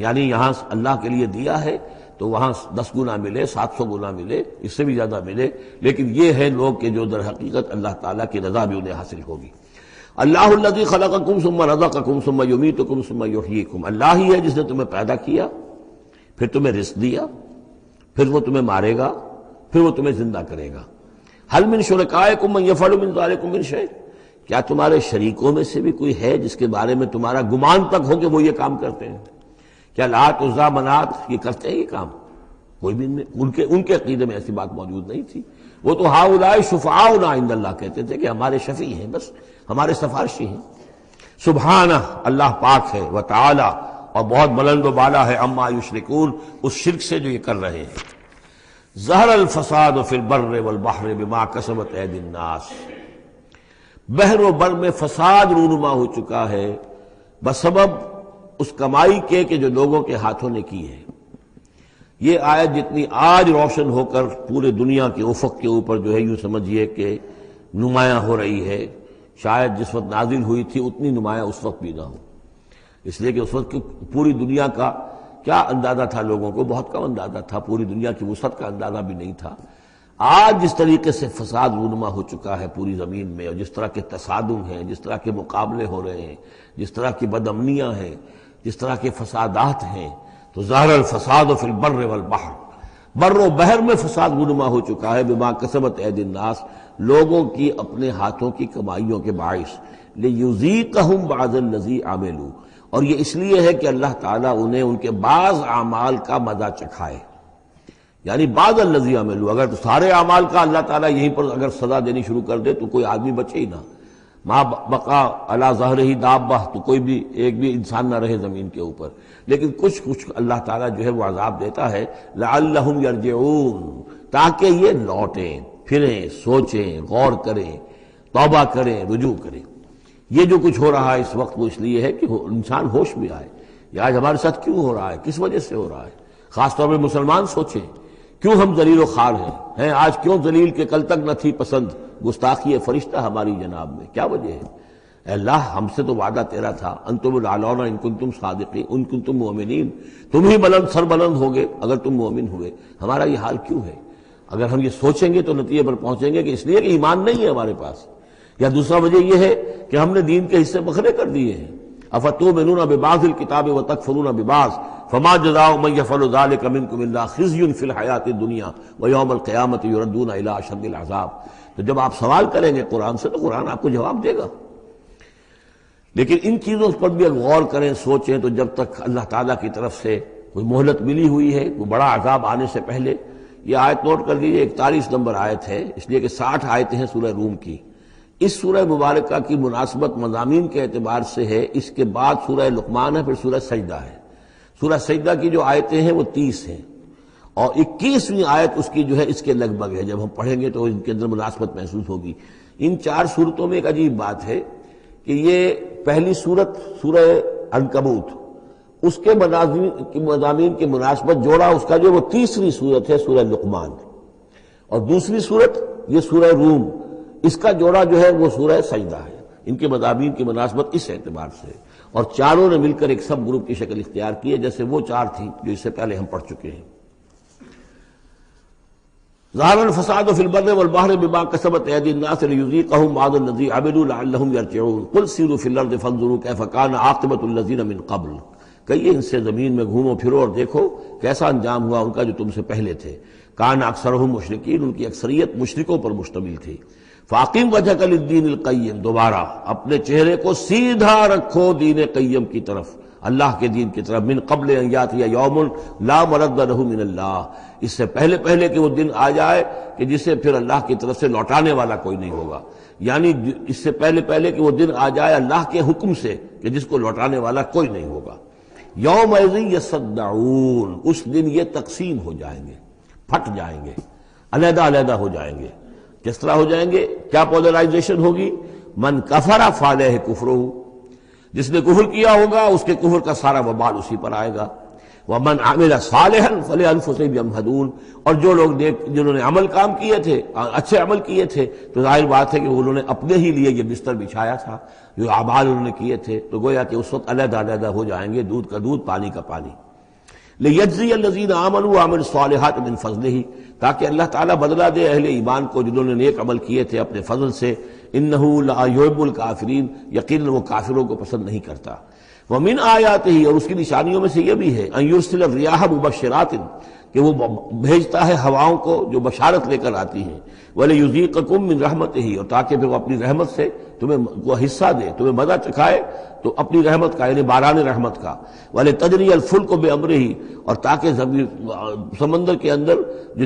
یعنی یہاں اللہ کے لیے دیا ہے تو وہاں 10 گنا ملے، 700 گنا ملے، اس سے بھی زیادہ ملے، لیکن یہ ہے لوگ کہ جو در حقیقت اللہ تعالیٰ کی رضا بھی انہیں حاصل ہوگی۔ اللہ الذی خلقکم ثم رزقکم ثم یمیتکم ثم یحییکم، اللہ ہی ہے جس نے تمہیں پیدا کیا، پھر تمہیں رزق دیا، پھر وہ تمہیں مارے گا، پھر وہ تمہیں زندہ کرے گا۔ هل من شرکائکم من یفعل من ذلکم من شیء، کیا تمہارے شریکوں میں سے بھی کوئی ہے جس کے بارے میں تمہارا گمان تک ہو کہ وہ یہ کام کرتے ہیں؟ کیا لات عزا منات یہ کرتے ہیں یہ کام؟ کوئی بھی ان کے عقیدے میں ایسی بات موجود نہیں تھی۔ وہ تو ہؤلاء شفعاؤنا عند اللہ کہتے تھے کہ ہمارے شفیع ہیں، بس ہمارے سفارشی ہیں۔ سبحانہ، اللہ پاک ہے، وتعالی، اور بہت بلند و بالا ہے، عما یشرکون، اس شرک سے جو یہ کر رہے ہیں۔ ظہر الفساد فی البر والبحر بما کسبت ایدی الناس، بحر و بر میں فساد رونما ہو چکا ہے بسبب اس کمائی کے کہ جو لوگوں کے ہاتھوں نے کی ہے۔ یہ آیت جتنی آج روشن ہو کر پورے دنیا کے افق کے اوپر جو ہے یوں سمجھیے کہ نمایاں ہو رہی ہے، شاید جس وقت نازل ہوئی تھی اتنی نمایاں اس وقت بھی نہ ہو، اس لیے کہ اس وقت کی پوری دنیا کا کیا اندازہ تھا، لوگوں کو بہت کم اندازہ تھا، پوری دنیا کی وسعت کا اندازہ بھی نہیں تھا۔ آج جس طریقے سے فساد رونما ہو چکا ہے پوری زمین میں، اور جس طرح کے تصادم ہیں، جس طرح کے مقابلے ہو رہے ہیں، جس طرح کی بد امنیاں ہیں، جس طرح کے فسادات ہیں، تو ظاہر الفساد فی البر والبحر، بر و بحر میں فساد رونما ہو چکا ہے بما کسبت ایدی الناس، لوگوں کی اپنے ہاتھوں کی کمائیوں کے باعث، لیذیقہم بعض الذی عملوا، اور یہ اس لیے ہے کہ اللہ تعالیٰ انہیں ان کے بعض اعمال کا مزہ چکھائے، یعنی بعض الذی عملوا، اگر سارے اعمال کا اللہ تعالیٰ یہیں پر اگر سزا دینی شروع کر دے تو کوئی آدمی بچے ہی نہ، ما بقا علی ظہرہ دابہ، تو کوئی بھی ایک بھی انسان نہ رہے زمین کے اوپر، لیکن کچھ اللہ تعالیٰ جو ہے وہ عذاب دیتا ہے، لعلہم یرجعون، تاکہ یہ لوٹیں پھریں، سوچیں، غور کریں، توبہ کریں، رجوع کریں۔ یہ جو کچھ ہو رہا ہے اس وقت وہ اس لیے ہے کہ انسان ہوش میں آئے، یہ آج ہمارے ساتھ کیوں ہو رہا ہے؟ کس وجہ سے ہو رہا ہے؟ خاص طور پہ مسلمان سوچیں کیوں ہم ذلیل و خوار ہیں آج کیوں ذلیل کے کل تک نہ تھی پسند گستاخی فرشتہ ہماری جناب میں؟ کیا وجہ ہے؟ اے اللہ ہم سے تو وعدہ تیرا تھا انتم الاعلون ان کنتم صادقین ان کنتم مؤمنین، تم ہی بلند سر بلند ہوگے اگر تم مومن ہوئے، ہمارا یہ حال کیوں ہے؟ اگر ہم یہ سوچیں گے تو نتیجے پر پہنچیں گے کہ اس لیے کہ ایمان نہیں ہے ہمارے پاس، یا دوسرا وجہ یہ ہے کہ ہم نے دین کے حصے بکھرے کر دیے ہیں۔ افتؤمنون ببعض الکتاب وتکفرون ببعض فما جزاء من يفعل ذلك منكم الا خزي في الحیاۃ الدنیا ویوم القیامۃ یردون الی اشد العذاب۔ تو جب آپ سوال کریں گے قرآن سے تو قرآن آپ کو جواب دے گا، لیکن ان چیزوں پر بھی اگر غور کریں سوچیں تو جب تک اللہ تعالیٰ کی طرف سے کوئی مہلت ملی ہوئی ہے، کوئی بڑا عذاب آنے سے پہلے، یہ آیت نوٹ کر لیجیے 41 نمبر آیت ہے، اس لیے کہ 60 آیتیں ہیں سورہ روم کی۔ اس سورہ مبارکہ کی مناسبت مضامین کے اعتبار سے ہے، اس کے بعد سورہ لقمان ہے، پھر سورہ سجدہ ہے۔ سورہ سجدہ کی جو آیتیں ہیں وہ 30 ہیں، اور 21ویں آیت اس کی جو ہے اس کے لگ بھگ ہے، جب ہم پڑھیں گے تو ان کے اندر مناسبت محسوس ہوگی۔ ان 4 صورتوں میں ایک عجیب بات ہے کہ یہ پہلی صورت سورہ عنکبوت، اس کے مضامین کی مناسبت جوڑا اس کا جو وہ تیسری صورت ہے سورہ لقمان، اور دوسری صورت یہ سورہ روم، اس کا جوڑا جو ہے وہ سورہ سجدہ ہے۔ ان کے مضامین کی مناسبت اس اعتبار سے، اور چاروں نے مل کر ایک سب گروپ کی شکل اختیار کی ہے، جیسے وہ 4 تھی جو اس سے پہلے ہم پڑھ چکے ہیں۔ ظہر الفساد فی البر والبحر بما کسبت ایدی الناس لیذیقہم بعض الذی عملوا لعلہم یرجعون قل سیروا فی الارض فانظروا کیف کان عاقبۃ الذین من قبل، کہیے ان سے زمین میں گھومو پھرو اور دیکھو کیسا انجام ہوا ان کا جو تم سے پہلے تھے۔ کان اکثرہم مشرکین، ان کی اکثریت مشرکوں پر مشتمل تھی۔ فاقم وجہک للدین القیم، دوبارہ اپنے چہرے کو سیدھا رکھو دین قیم کی طرف، اللہ کے دین کی طرف، من قبل ان یاتی یوم لا مرد لہ من اللہ، اس سے پہلے کہ وہ دن آ جائے کہ جسے پھر اللہ کی طرف سے لوٹانے والا کوئی نہیں ہوگا، یعنی اس سے پہلے کہ وہ دن آ جائے اللہ کے حکم سے کہ جس کو لوٹانے والا کوئی نہیں ہوگا۔ یومئذ یصدعون، اس دن یہ تقسیم ہو جائیں گے، پھٹ جائیں گے، علیحدہ ہو جائیں گے۔ کس طرح ہو جائیں گے؟ کیا پولرائزیشن ہوگی؟ من کفر فعلیہ کفرہ، جس نے کفر کیا ہوگا اس کے کفر کا سارا وبال اسی پر آئے گا۔ ومن عمل صالحا فلانفسہم یمہدون، اور جو لوگ جنہوں نے عمل کام کیے تھے، اچھے عمل کیے تھے، تو ظاہر بات ہے کہ انہوں نے اپنے ہی لیے یہ بستر بچھایا تھا، جو اعمال انہوں نے کیے تھے، تو گویا کہ اس وقت علیحدہ ہو جائیں گے، دودھ کا دودھ پانی کا پانی۔ لیجزی الذین آمنوا وعملوا الصالحات من فضلہ، تاکہ اللہ تعالیٰ بدلہ دے اہل ایمان کو جنہوں نے نیک عمل کیے تھے اپنے فضل سے۔ انہ لا یحب الکافرین، یقیناً وہ کافروں کو پسند نہیں کرتا۔ ومن آیاتہ، اور اس کی نشانیوں میں سے یہ بھی ہے، ان یرسل الریاح مبشرات، کہ وہ بھیجتا ہے ہواؤں کو جو بشارت لے کر آتی ہیں، ولیذیقکم من رحمتہ، اور تاکہ پھر وہ اپنی رحمت سے تمہیں وہ حصہ دے، تمہیں مزہ چکھائے تو اپنی رحمت کا، یعنی باران رحمت کا۔ وَلِتَجْرِيَ الْفُلْكُ بِأَمْرِهِ، اور تاکہ سمندر کے اندر جو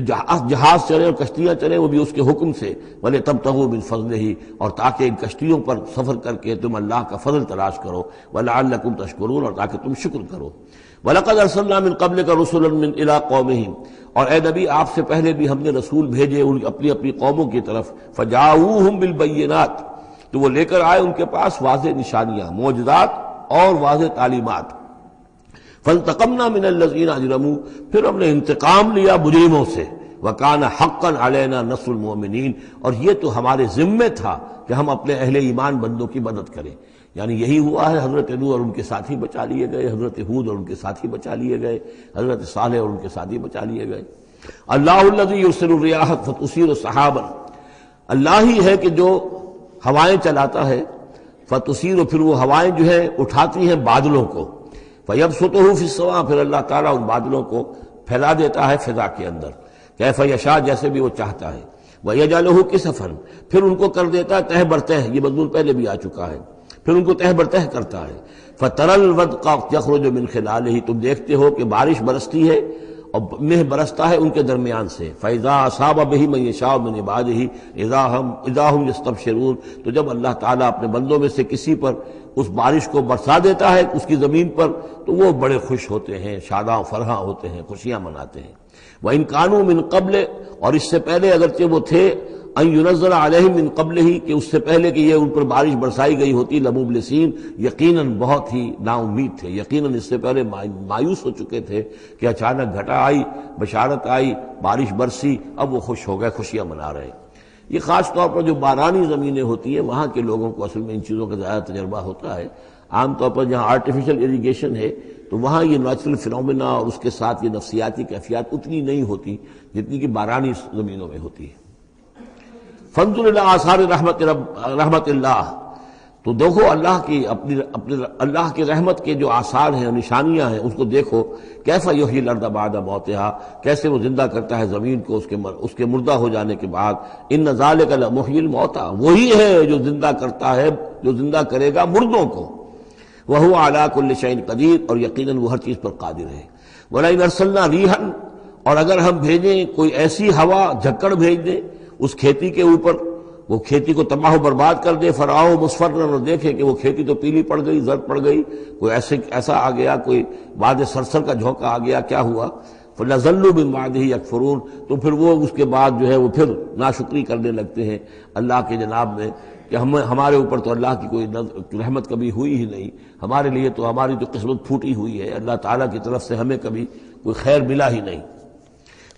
جہاز چلے اور کشتیاں چلیں وہ بھی اس کے حکم سے۔ وَلِتَبْتَغُوا مِنْ فَضْلِهِ، اور تاکہ ان کشتیوں پر سفر کر کے تم اللہ کا فضل تلاش کرو۔ وَلَعَلَّكُمْ تَشْكُرُونَ، اور تاکہ تم شکر کرو۔ وَلَقَدْ أَرْسَلْنَا مِنْ قَبْلِكَ رُسُلًا إِلَىٰ قَوْمِهِمْ، اور اے نبی آپ سے پہلے بھی ہم نے رسول بھیجے اپنی قوموں کی طرف۔ فَجَاءُوهُمْ بِالْبَيِّنَاتِ، تو وہ لے کر آئے ان کے پاس واضح نشانیاں، معجزات اور واضح تعلیمات۔ فَانْتَقَمْنَا مِنَ الَّذِينَ أَجْرَمُوا، پھر ہم نے انتقام لیا مجرموں سے۔ وَكَانَ حَقًّا عَلَيْنَا نَصْرُ الْمُؤْمِنِينَ، اور یہ تو ہمارے ذمے تھا کہ ہم اپنے اہل ایمان بندوں کی مدد کریں۔ یعنی یہی ہوا ہے، حضرت نوح اور ان کے ساتھی بچا لیے گئے، حضرت ہود اور ان کے ساتھی بچا لیے گئے، حضرت صالح اور ان کے ساتھی بچا لیے گئے۔ اللہ الذی یرسل الریاح فتثیر سحابا، اللہ ہی ہے کہ جو ہوائیں چلاتا ہے، فتثیر، پھر وہ ہوائیں جو ہے اٹھاتی ہیں بادلوں کو، فیبسطہ فی السماء، پھر اللہ تعالیٰ ان بادلوں کو پھیلا دیتا ہے فضا کے اندر، کیف یشاء، جیسے بھی وہ چاہتا ہے۔ ویجعلہ کسفا، پھر ان کو کر دیتا ہے تہ برتہ، یہ مضمون پہلے بھی آ چکا ہے، پھر ان کو تہ برتہ کرتا ہے۔ فتری الودق یخرج من خلالہ، تم دیکھتے ہو کہ بارش برستی ہے اور مہ برستا ہے ان کے درمیان سے۔ فَإِذَا أَصَابَ بِهِ مَن يَشَاءُ مِنْ عِبَادِهِ إِذَا هُمْ يَسْتَبْشِرُونَ، تو جب اللہ تعالیٰ اپنے بندوں میں سے کسی پر اس بارش کو برسا دیتا ہے اس کی زمین پر، تو وہ بڑے خوش ہوتے ہیں، شاداں فرحاں ہوتے ہیں، خوشیاں مناتے ہیں۔ وَإِنْ كَانُوا مِنْ قَبْلِ، اور اس سے پہلے اگرچہ وہ تھے ان ينزل علیہم من قبلہ، کہ اس سے پہلے کہ یہ ان پر بارش برسائی گئی ہوتی، لمبلسین، یقیناً بہت ہی نا امید تھے، یقیناً اس سے پہلے مایوس ہو چکے تھے کہ اچانک گھٹا آئی، بشارت آئی، بارش برسی، اب وہ خوش ہو گئے، خوشیاں منا رہے ہیں۔ یہ خاص طور پر جو بارانی زمینیں ہوتی ہیں وہاں کے لوگوں کو اصل میں ان چیزوں کا زیادہ تجربہ ہوتا ہے۔ عام طور پر جہاں آرٹیفیشل اریگیشن ہے تو وہاں یہ نیچرل فینومینا اور اس کے ساتھ یہ نفسیاتی کیفیات اتنی نہیں ہوتی جتنی کہ بارانی زمینوں میں ہوتی ہے۔ فانظر الی آثار رحمت اللہ، تو دیکھو اللہ کی اپنی اللہ کی رحمت کے جو آثار ہیں، نشانیاں ہیں، اس کو دیکھو۔ کیف یحیی الارض بعد موتہا، کیسے وہ زندہ کرتا ہے زمین کو اس کے مردہ ہو جانے کے بعد۔ ان ذالک لمحیی الموتیٰ، وہی ہے جو زندہ کرتا ہے، جو زندہ کرے گا مردوں کو۔ وہو علی کل شیء قدیر، اور یقیناً وہ ہر چیز پر قادر ہے۔ ولئن ارسلنا ریحا، اور اگر ہم بھیجیں کوئی ایسی ہوا، جھکڑ بھیج دیں اس کھیتی کے اوپر، وہ کھیتی کو تباہ و برباد کر دے، فراؤ مصفرا، اور دیکھے کہ وہ کھیتی تو پیلی پڑ گئی، زرد پڑ گئی، کوئی ایسا آ گیا، کوئی باد سرسر کا جھونکا آ گیا، کیا ہوا؟ فَلَظَلُّوا مِن بَعْدِهِ يَكْفُرُونَ، تو پھر وہ اس کے بعد جو ہے وہ پھر ناشکری کرنے لگتے ہیں اللہ کے جناب میں کہ ہمارے اوپر تو اللہ کی کوئی رحمت کبھی ہوئی ہی نہیں، ہمارے لیے تو ہماری تو قسمت پھوٹی ہوئی ہے، اللہ تعالیٰ کی طرف سے ہمیں کبھی کوئی خیر ملا ہی نہیں۔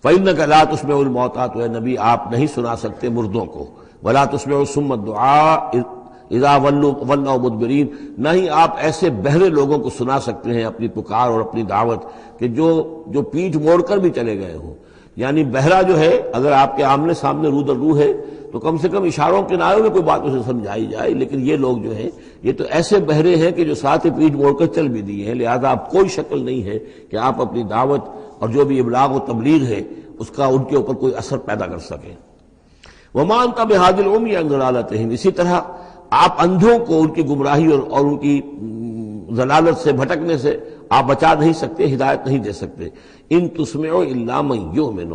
فَإِنَّكَ لَا تُسْمِعُ الْمَوْتَىٰ، تو اے نبی آپ نہیں سنا سکتے مردوں کو، وَلَا تُسْمِعُ الصُّمَّ الدُّعَاءَ اذا ولوا مدبرین، نہ ہی آپ ایسے بہرے لوگوں کو سنا سکتے ہیں اپنی پکار اور اپنی دعوت کہ جو پیٹھ موڑ کر بھی چلے گئے ہوں۔ یعنی بہرا جو ہے اگر آپ کے آمنے سامنے رو در رو ہے تو کم سے کم اشاروں کے نائوں میں کوئی بات اسے سمجھائی جائے، لیکن یہ لوگ جو ہیں یہ تو ایسے بہرے ہیں کہ جو ساتھ ہی پیٹھ موڑ کر چل بھی دیے ہیں، لہذا آپ کوئی شکل نہیں ہے کہ آپ اپنی دعوت اور جو بھی ابلاغ و تبلیغ ہے اس کا ان کے اوپر کوئی اثر پیدا کر سکیں۔ وَمَا أَنْتَ بِهَادِ الْعُمْيِ عَنْ ضَلَالَتِهِمْ، اسی طرح آپ اندھوں کو ان کی گمراہی اور ان کی ضلالت سے، بھٹکنے سے آپ بچا نہیں سکتے، ہدایت نہیں دے سکتے۔ ان تسمع الا من یؤمن،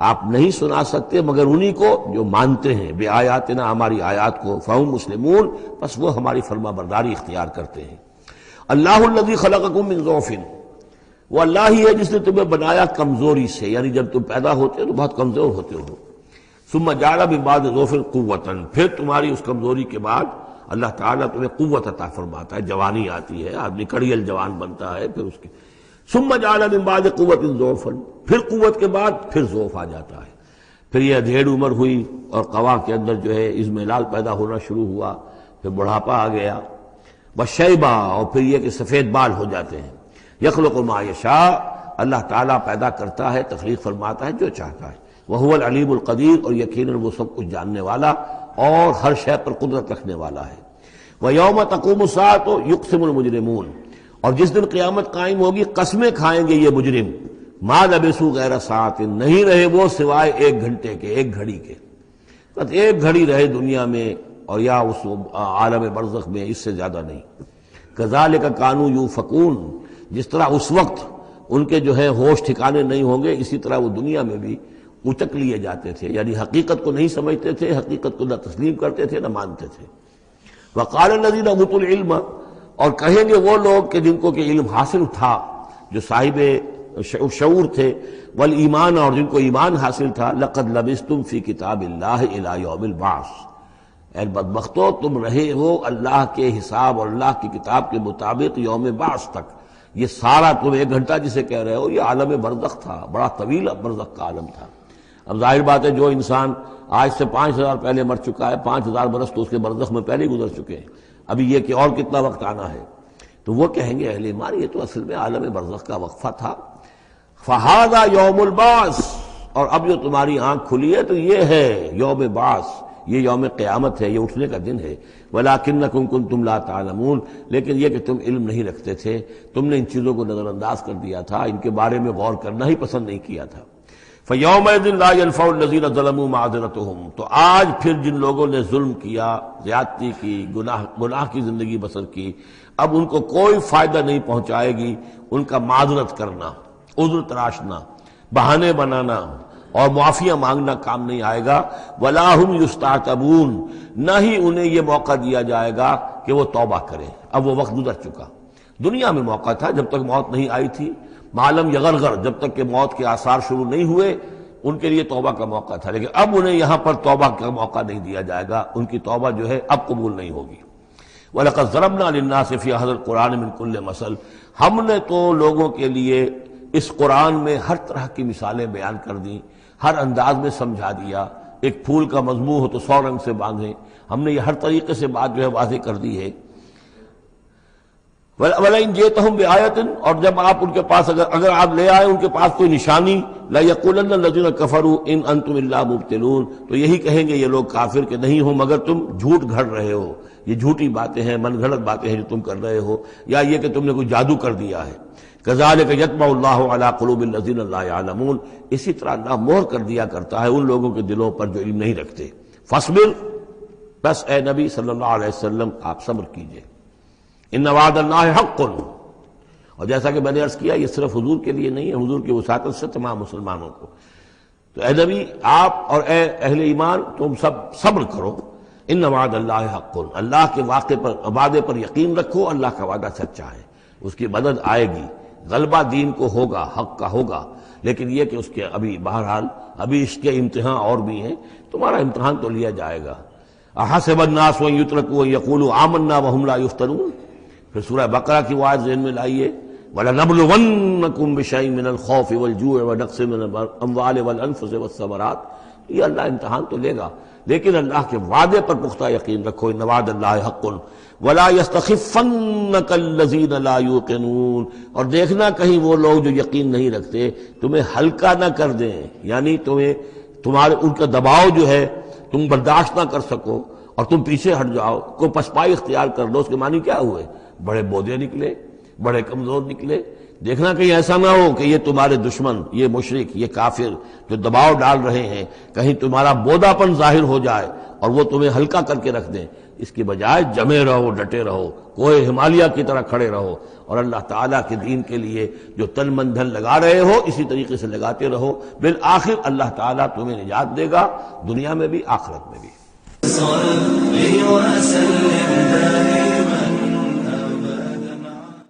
آپ نہیں سنا سکتے مگر انہی کو جو مانتے ہیں، بے آیاتنا، ہماری آیات کو، فہم مسلمون، بس وہ ہماری فرما برداری اختیار کرتے ہیں۔ اللہ الذی خلقکم من ضعف، وہ اللہ ہی ہے جس نے تمہیں بنایا کمزوری سے، یعنی جب تم پیدا ہوتے ہو تو بہت کمزور ہوتے ہو، ثم جعل من بعد ضعف قوۃ، پھر تمہاری اس کمزوری کے بعد اللہ تعالیٰ تمہیں قوت عطا فرماتا ہے، جوانی آتی ہے، آدمی کڑیل جوان بنتا ہے، پھر اس کے ثم جعل من بعد قوۃ ضعفا، پھر قوت کے بعد پھر ضعف آ جاتا ہے، پھر یہ ادھیڑ عمر ہوئی اور قوا کے اندر جو ہے اضمحلال پیدا ہونا شروع ہوا، پھر بڑھاپا آ گیا، وشیبہ، اور پھر یہ کہ سفید بال ہو جاتے ہیں۔ یخلق ما یشاء، اللہ تعالیٰ پیدا کرتا ہے، تخلیق فرماتا ہے جو چاہتا ہے، وہو العلیم القدیر، اور یقیناً وہ سب کچھ جاننے والا اور ہر شے پر قدرت رکھنے والا ہے۔ وَيَوْمَ تَقُومُ السَّاعَةُ يُقْسِمُ الْمُجْرِمُونَ، اور جس دن قیامت قائم ہوگی قسمیں کھائیں گے یہ مجرم، مَا لَبِثُوا غَيْرَ سَاعَةٍ، نہیں رہے وہ سوائے ایک گھنٹے کے، ایک گھڑی کے، بس ایک گھڑی رہے دنیا میں اور یا اس عالم برزخ میں، اس سے زیادہ نہیں۔ كَذَلِكَ كَانُوا يُؤْفَكُونَ، جس طرح اس وقت ان کے جو ہے ہوش ٹھکانے نہیں ہوں گے، اسی طرح وہ دنیا میں بھی اچک لیے جاتے تھے، یعنی حقیقت کو نہیں سمجھتے تھے، حقیقت کو نہ تسلیم کرتے تھے نہ مانتے تھے۔ وقال الذين اوتوا العلم، اور کہیں گے وہ لوگ کہ جن کو کہ علم حاصل تھا، جو صاحب شعور تھے، والایمان، اور جن کو ایمان حاصل تھا، لقد لبثتم فی کتاب اللہ الی یوم البعث، اے بدبختو تم رہے ہو اللہ کے حساب اور اللہ کی کتاب کے مطابق یوم بعث تک۔ یہ سارا تم ایک گھنٹہ جسے کہہ رہے ہو یہ عالم برزخ تھا، بڑا طویل برزخ کا عالم تھا۔ اب ظاہر بات ہے جو انسان آج سے 5000 پہلے مر چکا ہے، 5000 برس تو اس کے برزخ میں پہلے ہی گزر چکے ہیں، ابھی یہ کہ اور کتنا وقت آنا ہے، تو وہ کہیں گے اہل ایمان یہ تو اصل میں عالم برزخ کا وقفہ تھا۔ فہذا یوم البعث، اور اب جو تمہاری آنکھ کھلی ہے تو یہ ہے یوم بعث، یہ یوم قیامت ہے، یہ اٹھنے کا دن ہے۔ وَلَٰكِنَّكُمْ كُنتُمْ لَا تَعْلَمُونَ، لیکن یہ کہ تم علم نہیں رکھتے تھے، تم نے ان چیزوں کو نظر انداز کر دیا تھا، ان کے بارے میں غور کرنا ہی پسند نہیں کیا تھا۔ فَيَوْمَئِذٍ لَا يَنفَعُ الَّذِينَ ظَلَمُوا مَعْذِرَتُهُمْ، تو آج پھر جن لوگوں نے ظلم کیا، زیادتی کی، گناہ کی زندگی بسر کی، اب ان کو کوئی فائدہ نہیں پہنچائے گی ان کا معذرت کرنا، عذر تراشنا، بہانے بنانا اور معافیاں مانگنا کام نہیں آئے گا۔ وَلَا هُمْ يُسْتَعْتَبُونَ، نہ ہی انہیں یہ موقع دیا جائے گا کہ وہ توبہ کریں، اب وہ وقت گزر چکا۔ دنیا میں موقع تھا جب تک موت نہیں آئی تھی، معلم یغرغر، جب تک کہ موت کے آثار شروع نہیں ہوئے، ان کے لیے توبہ کا موقع تھا، لیکن اب انہیں یہاں پر توبہ کا موقع نہیں دیا جائے گا، ان کی توبہ جو ہے اب قبول نہیں ہوگی۔ وَلَقَدْ ضَرَبْنَا لِلنَّاسِ فِي هَذَا الْقُرْآنِ مِنْ كُلِّ مَثَلٍ، ہم نے تو لوگوں کے لیے اس قرآن میں ہر طرح کی مثالیں بیان کر دیں، ہر انداز میں سمجھا دیا۔ ایک پھول کا مضمون ہو تو 100 رنگ سے باندھیں، ہم نے یہ ہر طریقے سے بات جو ہے واضح کر دی ہے۔ وَلَئِنْ جِئْتَهُمْ بِآيَةٍ، اور جب آپ ان کے پاس اگر آپ لے آئے ان کے پاس کوئی نشانی، لَيَقُولَنَّ الَّذِينَ كَفَرُوا إِنْ أَنْتُمْ إِلَّا مُبْطِلُونَ، تو یہی کہیں گے یہ لوگ کافر کہ نہیں ہو مگر تم جھوٹ گھڑ رہے ہو، یہ جھوٹی باتیں ہیں، من گھڑت باتیں ہیں جو تم کر رہے ہو، یا یہ کہ تم نے کوئی جادو کر دیا ہے۔ كَذَلِكَ يَطْبَعُ اللَّهُ عَلَىٰ قُلُوبِ الَّذِينَ لَا يَعْلَمُونَ، اسی طرح اللہ مہر کر دیا کرتا ہے ان لوگوں کے دلوں پر جو علم نہیں رکھتے۔ فَاصْبِرْ، بس اے نبی صلی اللہ علیہ وسلم آپ صبر کیجئے۔ إِنَّ وَعْدَ اللَّهِ حَقٌّ، اور جیسا کہ میں نے عرض کیا یہ صرف حضور کے لیے نہیں ہے، حضور کی وساطت سے تمام مسلمانوں کو۔ تو اے نبی آپ اور اے اہل ایمان تم سب صبر کرو۔ ان وعد اللہ حق، اللہ کے وعدے پر یقین رکھو، اللہ کا وعدہ سچا ہے، اس کی مدد آئے گی، غلبہ دین کو ہوگا، حق کا ہوگا، لیکن یہ کہ اس کے ابھی بہرحال ابھی اس کے امتحان اور بھی ہیں، تمہارا امتحان تو لیا جائے گا۔ احسب الناس ان یترکوا ان یقولوا آمنا وهم لا یفتنون، پھر سورہ بقرہ کی آیت ذہن میں لائیے، وَلَنَبْلُوَنَّكُمْ بِشَيْءٍ مِّنَ الْخَوْفِ وَالْجُوعِ وَنَقْصٍ مِّنَ الْأَمْوَالِ وَالْأَنفُسِ وَالثَّمَرَاتِ، یہ اللہ امتحان تو لے گا، لیکن اللہ کے وعدے پر پختہ یقین رکھو۔ ان وعد اللہ حق ولا يستخفنك الذين لا يوقنون، اور دیکھنا کہیں وہ لوگ جو یقین نہیں رکھتے تمہیں ہلکا نہ کر دیں، یعنی تمہارے ان کا دباؤ جو ہے تم برداشت نہ کر سکو اور تم پیچھے ہٹ جاؤ، کو پسپائی اختیار کر لو۔ اس کے معنی کیا ہوئے؟ بڑے بودے نکلے، بڑے کمزور نکلے۔ دیکھنا کہیں ایسا نہ ہو کہ یہ تمہارے دشمن، یہ مشرک، یہ کافر جو دباؤ ڈال رہے ہیں، کہیں تمہارا بودا پن ظاہر ہو جائے اور وہ تمہیں ہلکا کر کے رکھ دیں۔ اس کی بجائے جمے رہو، ڈٹے رہو، کوہ ہمالیہ کی طرح کھڑے رہو، اور اللہ تعالیٰ کے دین کے لیے جو تن من دھن لگا رہے ہو اسی طریقے سے لگاتے رہو، بالآخر اللہ تعالیٰ تمہیں نجات دے گا، دنیا میں بھی آخرت میں بھی۔